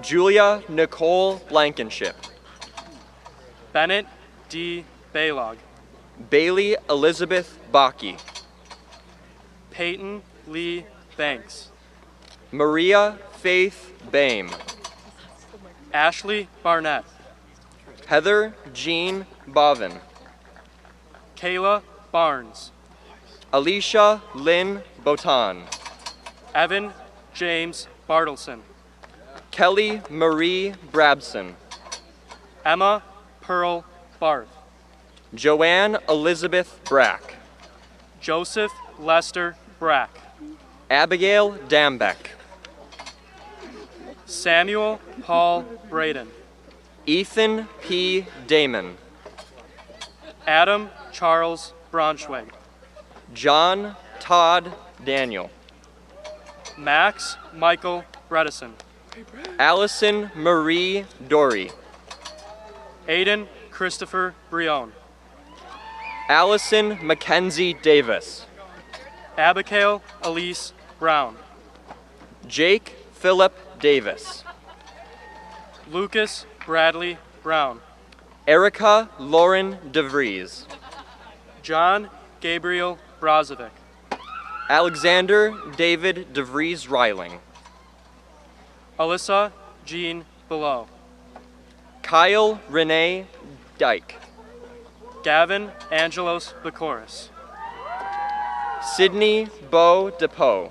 Julia Nicole Blankenship. Bennett D. Baylog. Bailey Elizabeth Baki. Peyton Lee Banks. Maria Faith Bame. Ashley Barnett. Heather Jean Bovin. Kayla Barnes. Alicia Lynn Botan. Evan James Bartleson. Kelly Marie Brabson. Emma Pearl Barth. Joanne Elizabeth Brack. Joseph Lester Brack. Abigail Dambeck. Samuel Paul Braden. Ethan P. Damon. Adam Charles Braunschweig. John Todd Daniel. Max Michael Bredesen. Allison Marie Dory. Aiden Christopher Brion. Allison Mackenzie Davis. Abigail Elise Brown. Jake Philip Davis. Lucas Bradley Brown. Erica Lauren DeVries. John Gabriel Brozovic. Alexander David DeVries Reiling. Alyssa Jean Below. Kyle Renee Dyke. Gavin Angelos Bacoris. Sydney Beau DePoe.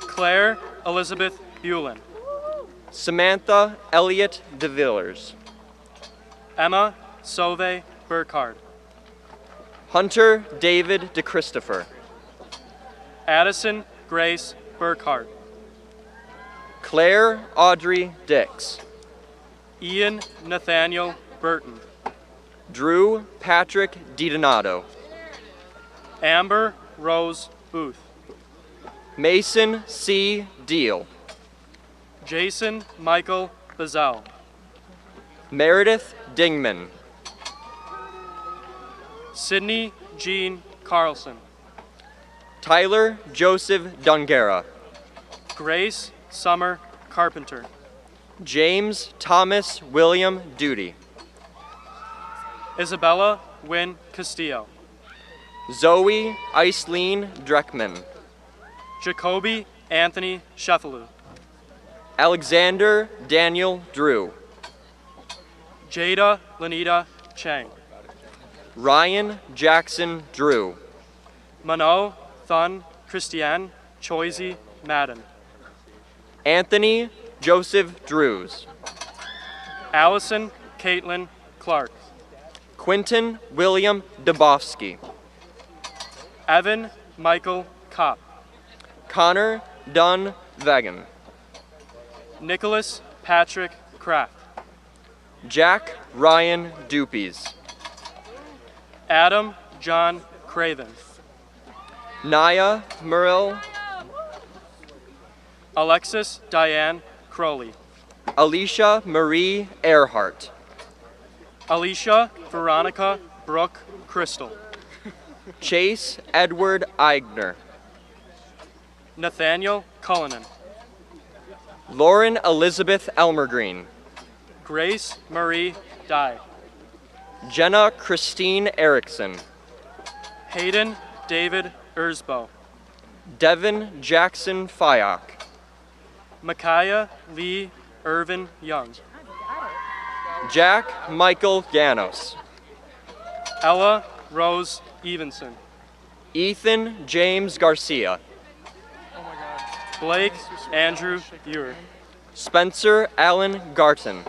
Claire Elizabeth Bulin. Samantha Elliott DeVillers. Emma Sove Burkhardt. Hunter David DeChristopher. Addison Grace Burkhardt. Claire Audrey Dix. Ian Nathaniel Burton. Drew Patrick DiDonato. Amber Rose Booth. Mason C. Deal. Jason Michael Bazell. Meredith Dingman. Sydney Jean Carlson. Tyler Joseph Dungera. Grace Summer Carpenter. James Thomas William Duty. Isabella Wynn Castillo. Zoe Eislene Dreckman. Jacoby Anthony Sheffalu. Alexander Daniel Drew. Jada Lanita Chang. Ryan Jackson Drew. Mano Thun Christiane Choisy Madden. Anthony Joseph Drews. Allison Caitlin Clark. Quinton William Dabowski. Evan Michael Kopp. Connor Dunn Vegan. Nicholas Patrick Kraft. Jack Ryan Dupies. Adam John Craven. Naya Murrell. Alexis Diane Crowley. Alicia Marie Earhart. Alicia Veronica Brooke Crystal. Chase Edward Eigner. Nathaniel Cullinan. Lauren Elizabeth Elmergreen. Grace Marie Dye. Jenna Christine Erickson. Hayden David Erzbo. Devin Jackson Fyock. Micaiah Lee Irvin Young. Jack Michael Ganos. Ella Rose Evenson. Ethan James Garcia. Blake Andrew Ewer. Spencer Allen Garton.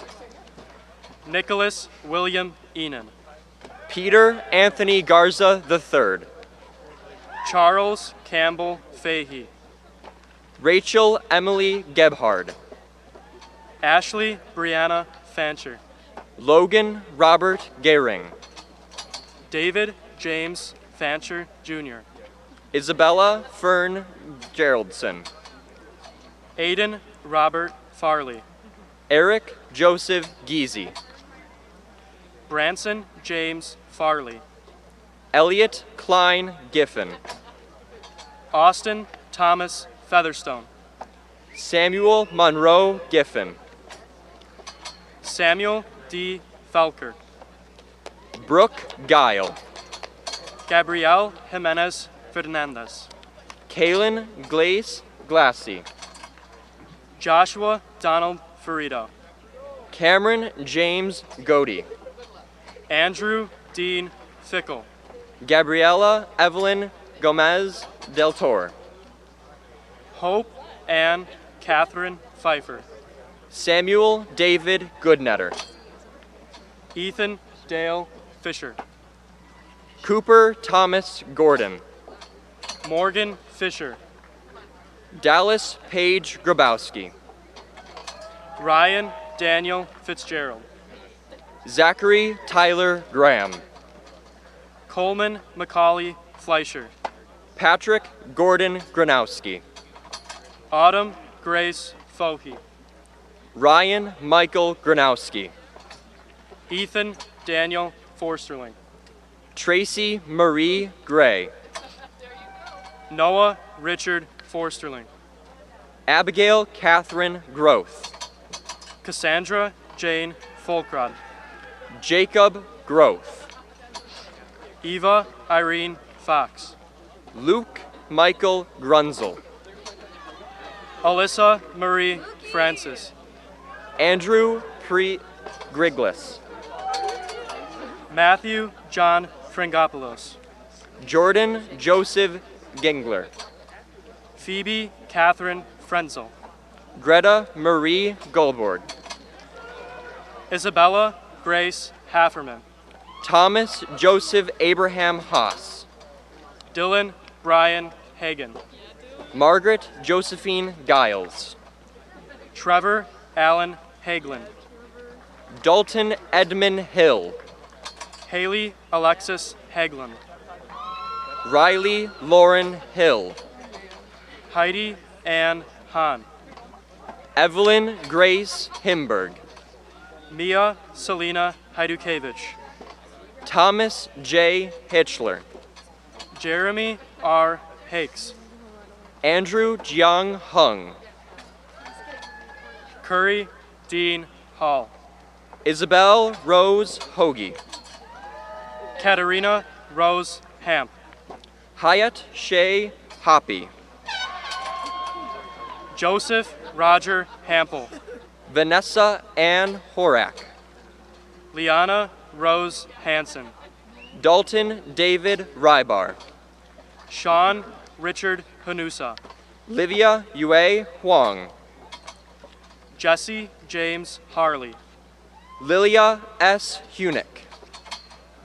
Nicholas William Enan. Peter Anthony Garza III. Charles Campbell Fahey. Rachel Emily Gebhard. Ashley Brianna Fancher. Logan Robert Gehring. David James Fancher Jr. Isabella Fern Geraldson. Aiden Robert Farley. Eric Joseph Geezy. Branson James Farley. Elliot Klein Giffen. Austin Thomas Featherstone. Samuel Monroe Giffen. Samuel D. Felker. Brooke Guile. Gabrielle Jimenez Fernandez. Kaylin Glace Glassy. Joshua Donald Ferrito. Cameron James Godey. Andrew Dean Fickle. Gabriella Evelyn Gomez Del Toro. Hope Ann Catherine Pfeiffer. Samuel David Goodnetter. Ethan Dale Fisher. Cooper Thomas Gordon. Morgan Fisher. Dallas Paige Grabowski. Ryan Daniel Fitzgerald. Zachary Tyler Graham. Coleman Macaulay Fleischer. Patrick Gordon Granowski. Autumn Grace Fohe. Ryan Michael Granowski. Ethan Daniel Forsterling. Tracy Marie Gray. Noah Richard Forsterling. Abigail Catherine Groth. Cassandra Jane Folkrod. Jacob Groth. Eva Irene Fox. Luke Michael Grunzel. Alyssa Marie Francis. Andrew Griglis. Matthew John Frangopoulos. Jordan Joseph Gingler. Phoebe Catherine Frenzel. Greta Marie Goldborg. Isabella Grace Hafferman. Thomas Joseph Abraham Haas. Dylan Brian Hagan. Margaret Josephine Giles. Trevor Allen Hagelin. Dalton Edmund Hill. Haley Alexis Haglund. Riley Lauren Hill. Heidi Ann Hahn. Evelyn Grace Himberg. Mia Selena Hajdukevich. Thomas J. Hitchler. Jeremy R. Hakes. Andrew Jiang Hung. Curry Dean Hall. Isabel Rose Hoagie. Katarina Rose Hamp. Hyatt Shea Hoppy. Joseph Roger Hampel. Vanessa Ann Horak. Liana Rose Hansen. Dalton David Rybar. Sean Richard Hanusa. Livia Yue Huang. Jesse James Harley. Lilia S. Hunick.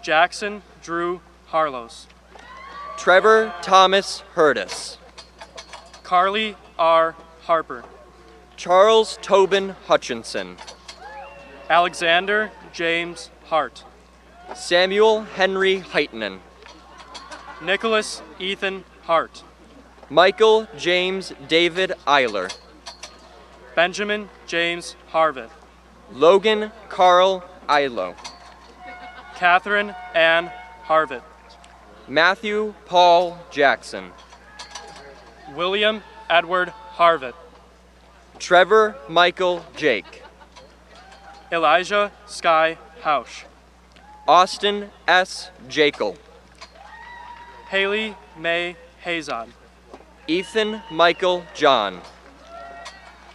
Jackson Drew Harlos. Trevor Thomas Hurtis. Carly R. Harper. Charles Tobin Hutchinson. Alexander James Hart. Samuel Henry Heitnen. Nicholas Ethan Hart. Michael James David Eiler. Benjamin James Harvett. Logan Carl Ilo. Catherine Ann Harvett. Matthew Paul Jackson. William Edward Harvett. Trevor Michael Jake. Elijah Sky Hausch. Austin S. Jekyll. Haley May Hazard. Ethan Michael John.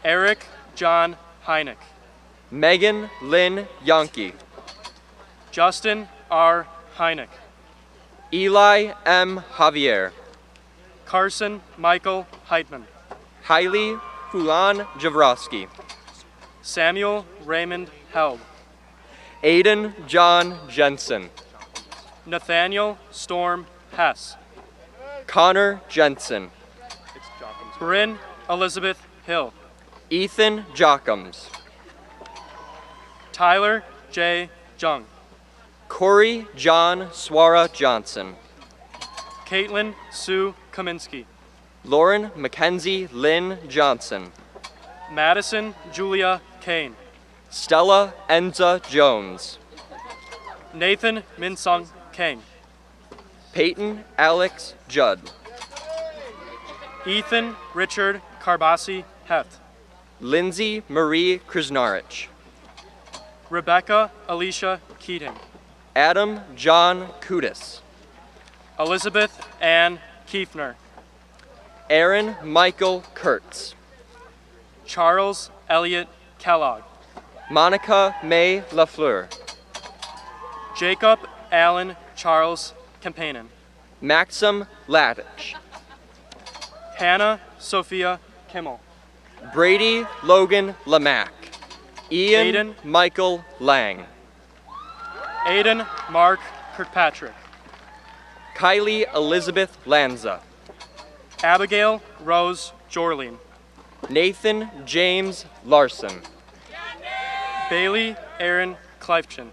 Eric John Heineck. Megan Lynn Yonke. Justin R. Heineck. Eli M. Javier. Carson Michael Heitman. Hailey Fulan Javrowski. Samuel Raymond Held. Aiden John Jensen. Nathaniel Storm Hess. Connor Jensen. Bryn Elizabeth Hill. Ethan Jockums. Tyler J. Jung. Corey John Swara Johnson. Caitlin Sue Kaminsky. Lauren Mackenzie Lynn Johnson. Madison Julia Kane. Stella Enza Jones. Nathan Minsung Kang. Peyton Alex Judd. Ethan Richard Karbasi Heth. Lindsay Marie Krasnarich. Rebecca Alicia Keating. Adam John Kudis. Elizabeth Ann Kiefner. Aaron Michael Kurtz. Charles Elliott Kellogg. Monica May Lafleur. Jacob Allen Charles Campanen. Maxim Ladich. Hannah Sophia Kimmel. Brady Logan Lamack. Ian Aiden Michael Lang. Aiden Mark Kirkpatrick. Kylie Elizabeth Lanza. Abigail Rose Jorleen. Nathan James Larson. Bailey Aaron Kleifchen.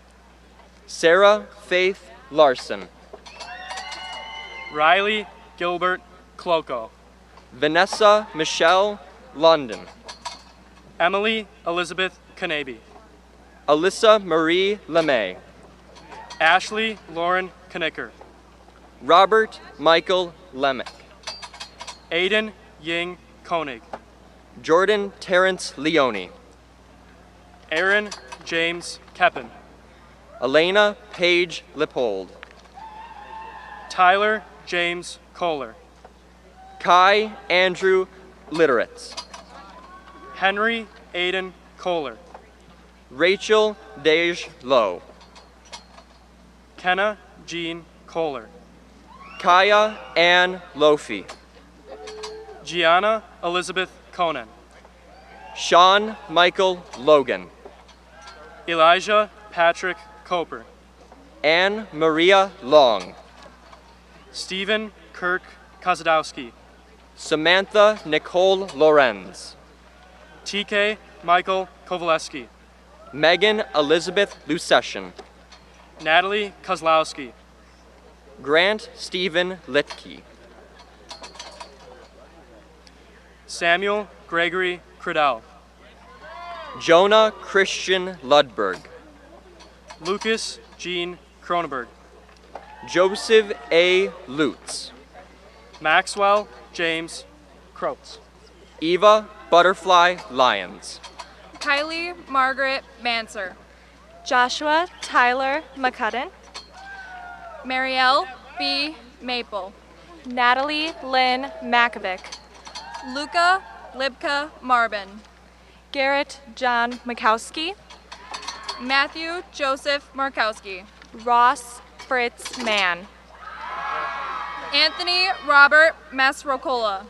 Sarah Faith Larson. Riley Gilbert Cloco. Vanessa Michelle London. Emily Elizabeth Kanabe. Alyssa Marie LeMay. Ashley Lauren Knicker. Robert Michael Lemick. Aiden Ying Koenig. Jordan Terrence Leone. Aaron James Keppen. Elena Paige Lippold. Tyler James Kohler. Kai Andrew Litteritz. Henry Aiden Kohler. Rachel Dej Lowe. Kenna Jean Kohler. Kaya Ann Lofi. Gianna Elizabeth Conan. Sean Michael Logan. Elijah Patrick Coper. Anne Maria Long. Stephen Kirk Kozadowski. Samantha Nicole Lorenz. TK Michael Kovaleski. Megan Elizabeth Lucession. Natalie Kozlowski. Grant Stephen Litke. Samuel Gregory Cradell. Jonah Christian Ludberg. Lucas Jean Cronenberg. Joseph A. Lutz. Maxwell James Croats. Eva Butterfly Lyons. Kylie Margaret Manser. Joshua Tyler McCudden. Marielle B. Maple. Natalie Lynn Makovic. Luca Libka Marbin. Garrett John Makowski. Matthew Joseph Markowski. Ross Fritz Mann. Anthony Robert Masrocola.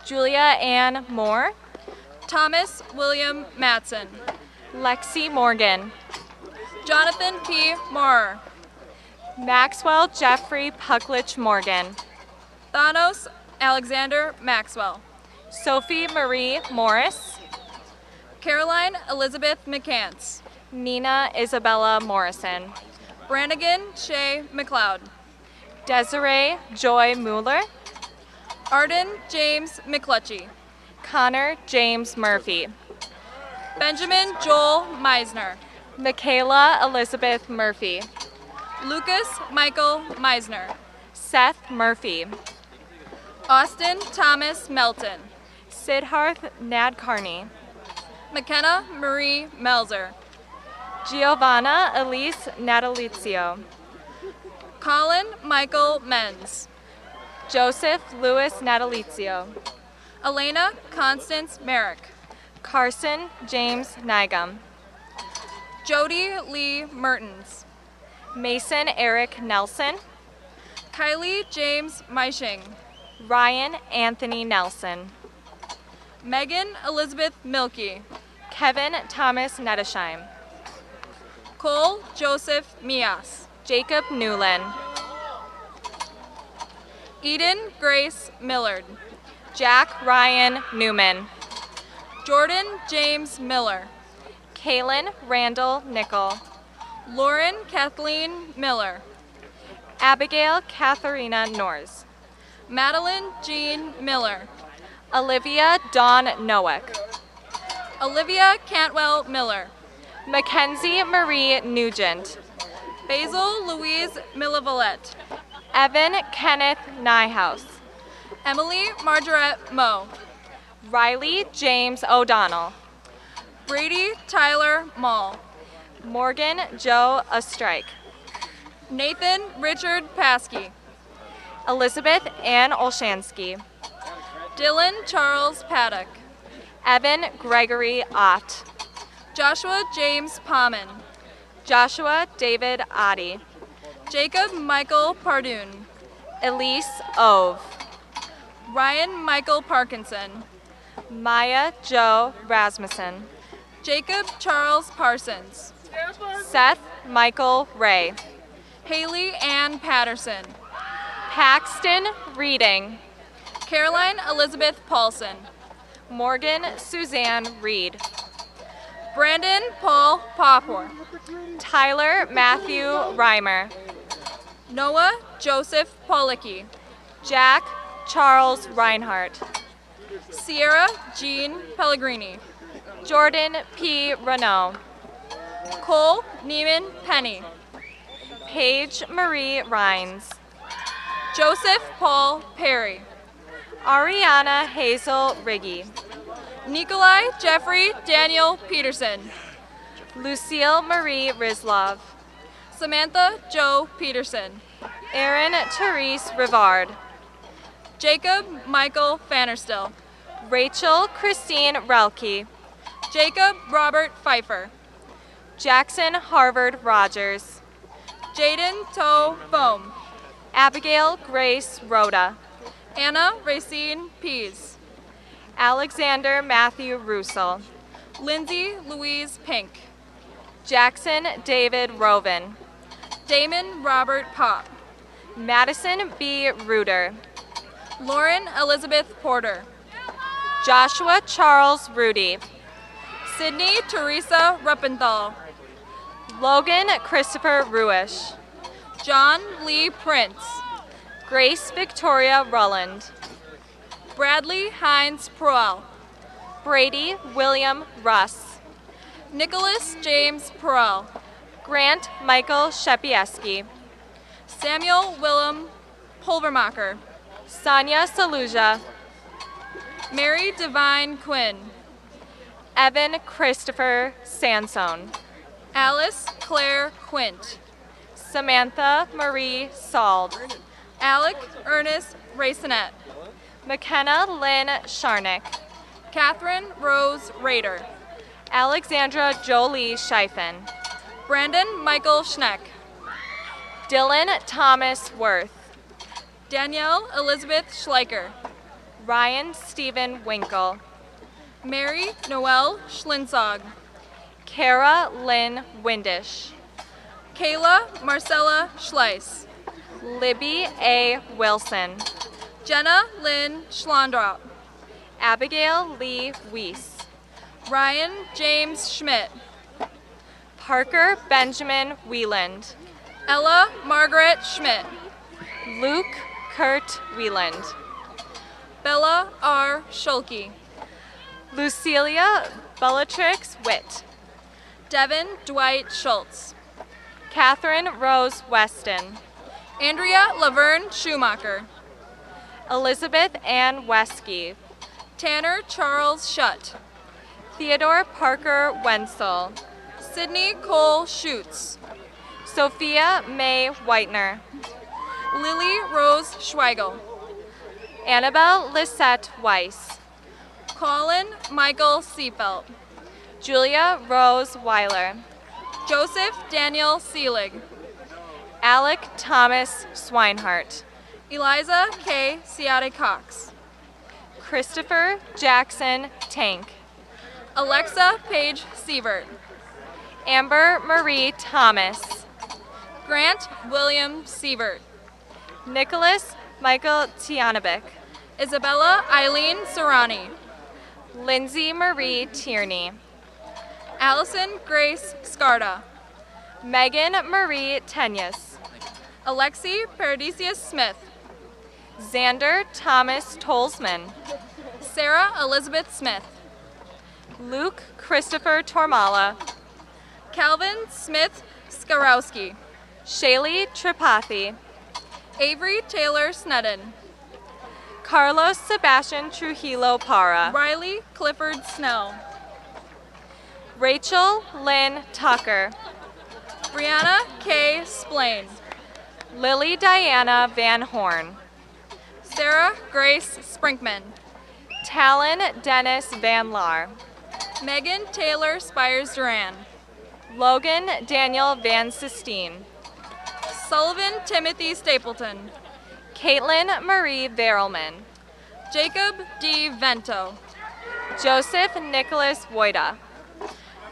Julia Ann Moore. Thomas William Matson. Lexi Morgan. Jonathan P. Maurer. Maxwell Jeffrey Pucklich Morgan. Thanos Alexander Maxwell. Sophie Marie Morris. Caroline Elizabeth McCants. Nina Isabella Morrison. Brannigan Shay McLeod. Desiree Joy Mueller. Arden James McClutchy. Connor James Murphy. Benjamin Joel Meisner. Michaela Elizabeth Murphy. Lucas Michael Meisner. Seth Murphy. Austin Thomas Melton. Siddharth Nadkarni. McKenna Marie Melzer. Giovanna Elise Natalizio. Colin Michael Menz. Joseph Louis Natalizio. Elena Constance Merrick. Carson James Nigam. Jody Lee Mertens. Mason Eric Nelson. Kylie James Meishing. Ryan Anthony Nelson. Megan Elizabeth Milkey. Kevin Thomas Nettesheim. Cole Joseph Mias. Jacob Newland. Eden Grace Millard. Jack Ryan Newman. Jordan James Miller. Kaylin Randall Nickel. Lauren Kathleen Miller. Abigail Katharina Norris. Madeline Jean Miller. Olivia Dawn Noack. Olivia Cantwell Miller. Mackenzie Marie Nugent. Basil Louise Millivalette. Evan Kenneth Nyhouse. Emily Margaret Moe. Riley James O'Donnell. Brady Tyler Mall. Morgan Joe Ostrike. Nathan Richard Paskey. Elizabeth Ann Olshansky. Dylan Charles Paddock. Evan Gregory Ott. Joshua James Pommon. Joshua David Oddie. Jacob Michael Pardoon. Elise Ove. Ryan Michael Parkinson. Maya Joe Rasmussen. Jacob Charles Parsons. Seth Michael Ray. Haley Ann Patterson. Paxton Reading. Caroline Elizabeth Paulson. Morgan Suzanne Reed. Brandon Paul Popor. Tyler Matthew Reimer. Noah Joseph Policki. Jack Charles Reinhardt. Sierra Jean Pellegrini. Jordan P. Renault. Cole Neiman Penny. Paige Marie Rhines. Joseph Paul Perry. Ariana Hazel Riggy. Nikolai Jeffrey Daniel Peterson. Lucille Marie Rizlov. Samantha Joe Peterson. Erin Therese Rivard. Jacob Michael Fannerstill. Rachel Christine Relke. Jacob Robert Pfeiffer. Jackson Harvard Rogers. Jaden Toe Foam. Abigail Grace Rhoda. Anna Racine Pease. Alexander Matthew Russell. Lindsay Louise Pink. Jackson David Roven. Damon Robert Pop. Madison B. Reuter. Lauren Elizabeth Porter. Joshua Charles Rudy. Sydney Teresa Ruppenthal. Logan Christopher Ruish. John Lee Prince. Grace Victoria Rulland. Bradley Hines Proel. Brady William Russ. Nicholas James Perel. Grant Michael Shepieski. Samuel Willem Pulvermacher. Sonia Saluja. Mary Divine Quinn. Evan Christopher Sansone. Alice Claire Quint. Samantha Marie Sald. Alec Ernest Racinet. McKenna Lynn Sharnick. Catherine Rose Rader. Alexandra Jolie Scheifen. Brandon Michael Schneck. Dylan Thomas Worth. Danielle Elizabeth Schleicher. Ryan Stephen Winkle. Mary Noel Schlinsog. Kara Lynn Windish. Kayla Marcella Schleiss. Libby A. Wilson. Jenna Lynn Schlondrop. Abigail Lee Weiss. Ryan James Schmidt. Parker Benjamin Wieland. Ella Margaret Schmidt. Luke Kurt Wieland. Bella R. Schulke. Lucilia Bellatrix Witt. Devin Dwight Schultz. Catherine Rose Weston. Andrea Laverne Schumacher. Elizabeth Ann Wesky. Tanner Charles Shutt. Theodore Parker Wenzel. Sydney Cole Schutz. Sophia May Whitener. Lily Rose Schweigel. Annabelle Lisette Weiss. Colin Michael Seefeld. Julia Rose Weiler. Joseph Daniel Seelig. Alec Thomas Swinehart. Eliza K. Ciate Cox. Christopher Jackson Tank. Alexa Paige Sievert. Amber Marie Thomas. Grant William Sievert. Nicholas Michael Tianovic. Isabella Eileen Serrani. Lindsay Marie Tierney. Allison Grace Scarda. Megan Marie Tenyas. Alexi Paradisius Smith. Xander Thomas Tolsman. Sarah Elizabeth Smith. Luke Christopher Tormala. Calvin Smith Skarowski. Shaylee Tripathi. Avery Taylor Snedden. Carlos Sebastian Trujillo Para. Riley Clifford Snell. Rachel Lynn Tucker. Brianna K. Splain. Lily Diana Van Horn. Sarah Grace Sprinkman. Talon Dennis Van Laar. Megan Taylor Spires Duran. Logan Daniel Van Sistine. Sullivan Timothy Stapleton. Caitlin Marie Verelman. Jacob D. Vento. Joseph Nicholas Woida.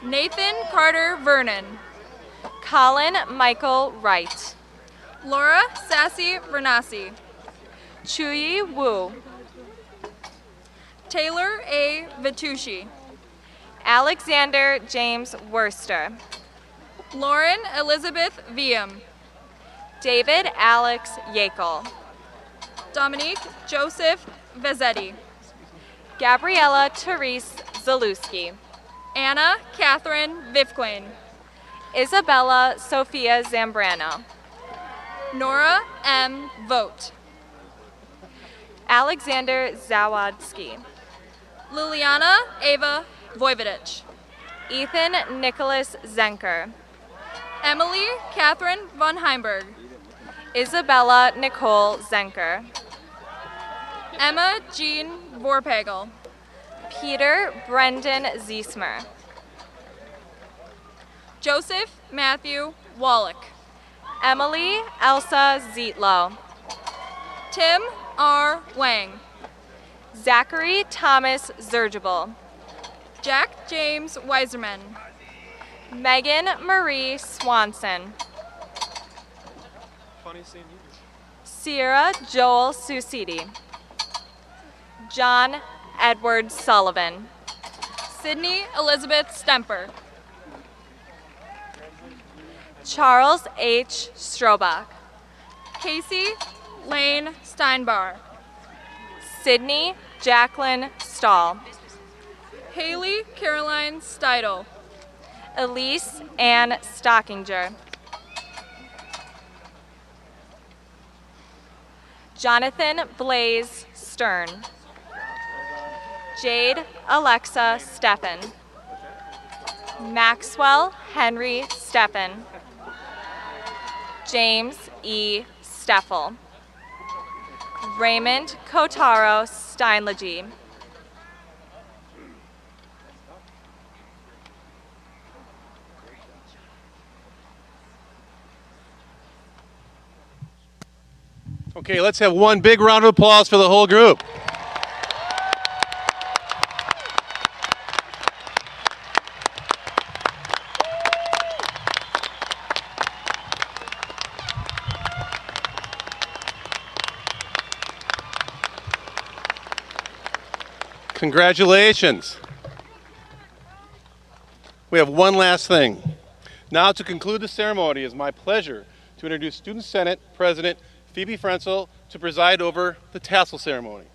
Nathan Carter Vernon. Colin Michael Wright. Laura Sassy Vernassi. Chuyi Wu. Taylor A. Vitucci. Alexander James Worster. Lauren Elizabeth Viam. David Alex Yakel. Dominique Joseph Vezzetti. Gabriella Therese Zalewski. Anna Catherine Vifquain. Isabella Sophia Zambrano. Nora M. Vogt. Alexander Zawadski. Liliana Ava Voivodich. Ethan Nicholas Zenker. Emily Catherine von Heimberg. Isabella Nicole Zenker. Emma Jean Vorpagel. Peter Brendan Ziesmer. Joseph Matthew Wallach. Emily Elsa Zietlow. Tim R. Wang. Zachary Thomas Zergible. Jack James Weiserman. Megan Marie Swanson. Sierra Joel Susidi. John Edward Sullivan. Sydney Elizabeth Stemper. Charles H. Strobach. Casey Lane Steinbar. Sydney Jacqueline Stahl. Haley Caroline Steidel. Elise Ann Stockinger. Jonathan Blaze Stern. Jade Alexa Steffen. Maxwell Henry Steffen. James E. Steffel. Raymond Kotaro Steinlegi. Okay, let's have one big round of applause for the whole group. Congratulations. We have one last thing. Now, to conclude the ceremony, it is my pleasure to introduce Student Senate President Phoebe Frenzel to preside over the Tassel ceremony.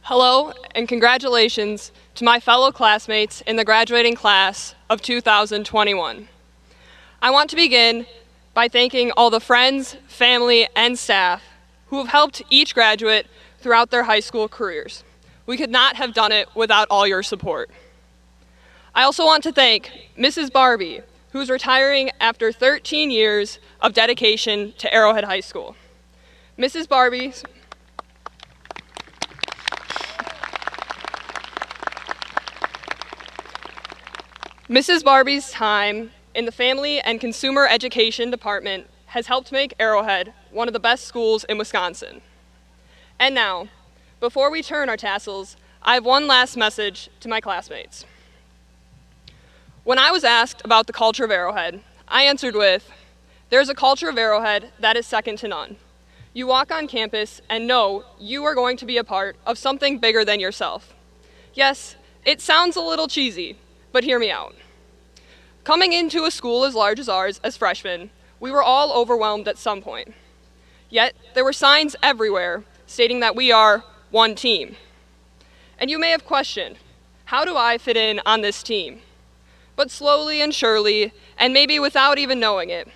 Hello and congratulations to my fellow classmates in the graduating class of 2021. I want to begin by thanking all the friends, family, and staff who have helped each graduate throughout their high school careers. We could not have done it without all your support. I also want to thank Mrs. Barbie, who's retiring after 13 years of dedication to Arrowhead High School. Mrs. Barbie's time in the Family and Consumer Education Department has helped make Arrowhead one of the best schools in Wisconsin. And now, before we turn our tassels, I have one last message to my classmates. When I was asked about the culture of Arrowhead, I answered with, "There's a culture of Arrowhead that is second to none. You walk on campus and know you are going to be a part of something bigger than yourself." Yes, it sounds a little cheesy, but hear me out. Coming into a school as large as ours as freshmen, we were all overwhelmed at some point. Yet, there were signs everywhere stating that we are one team. And you may have questioned, how do I fit in on this team? But slowly and surely, and maybe without even knowing it,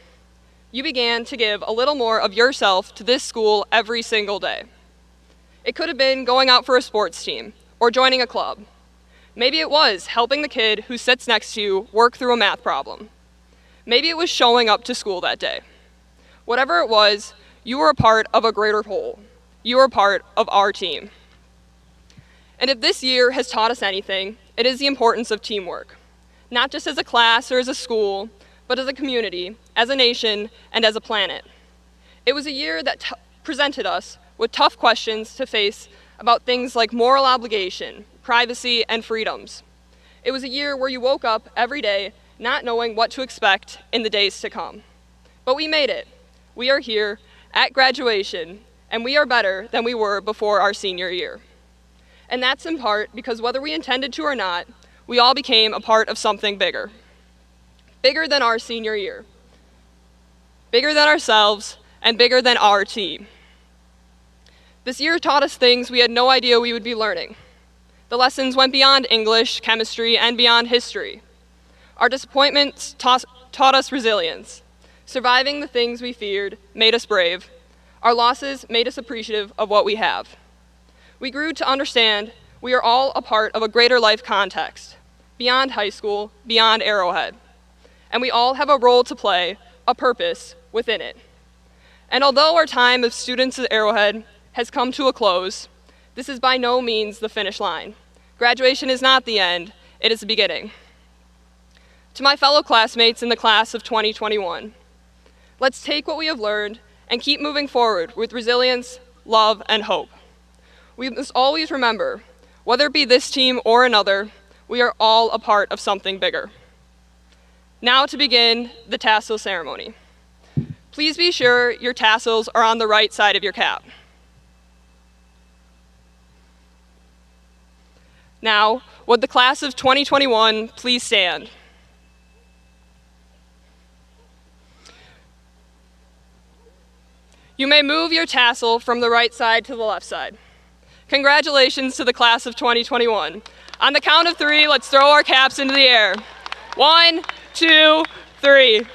you began to give a little more of yourself to this school every single day. It could have been going out for a sports team or joining a club. Maybe it was helping the kid who sits next to you work through a math problem. Maybe it was showing up to school that day. Whatever it was, you were a part of a greater whole. You were a part of our team. And if this year has taught us anything, it is the importance of teamwork. Not just as a class or as a school, but as a community, as a nation, and as a planet. It was a year that presented us with tough questions to face about things like moral obligation, privacy, and freedoms. It was a year where you woke up every day not knowing what to expect in the days to come. But we made it. We are here at graduation, and we are better than we were before our senior year. And that's in part because whether we intended to or not, we all became a part of something bigger. Bigger than our senior year. Bigger than ourselves, and bigger than our team. This year taught us things we had no idea we would be learning. The lessons went beyond English, chemistry, and beyond history. Our disappointments taught us resilience. Surviving the things we feared made us brave. Our losses made us appreciative of what we have. We grew to understand we are all a part of a greater life context, beyond high school, beyond Arrowhead. And we all have a role to play, a purpose within it. And although our time as students at Arrowhead has come to a close, this is by no means the finish line. Graduation is not the end, it is the beginning. To my fellow classmates in the class of 2021, let's take what we have learned and keep moving forward with resilience, love, and hope. We must always remember, whether it be this team or another, we are all a part of something bigger. Now to begin the tassel ceremony. Please be sure your tassels are on the right side of your cap. Now, would the class of 2021 please stand? You may move your tassel from the right side to the left side. Congratulations to the class of 2021. On the count of 3, let's throw our caps into the air. 1, 2, 3.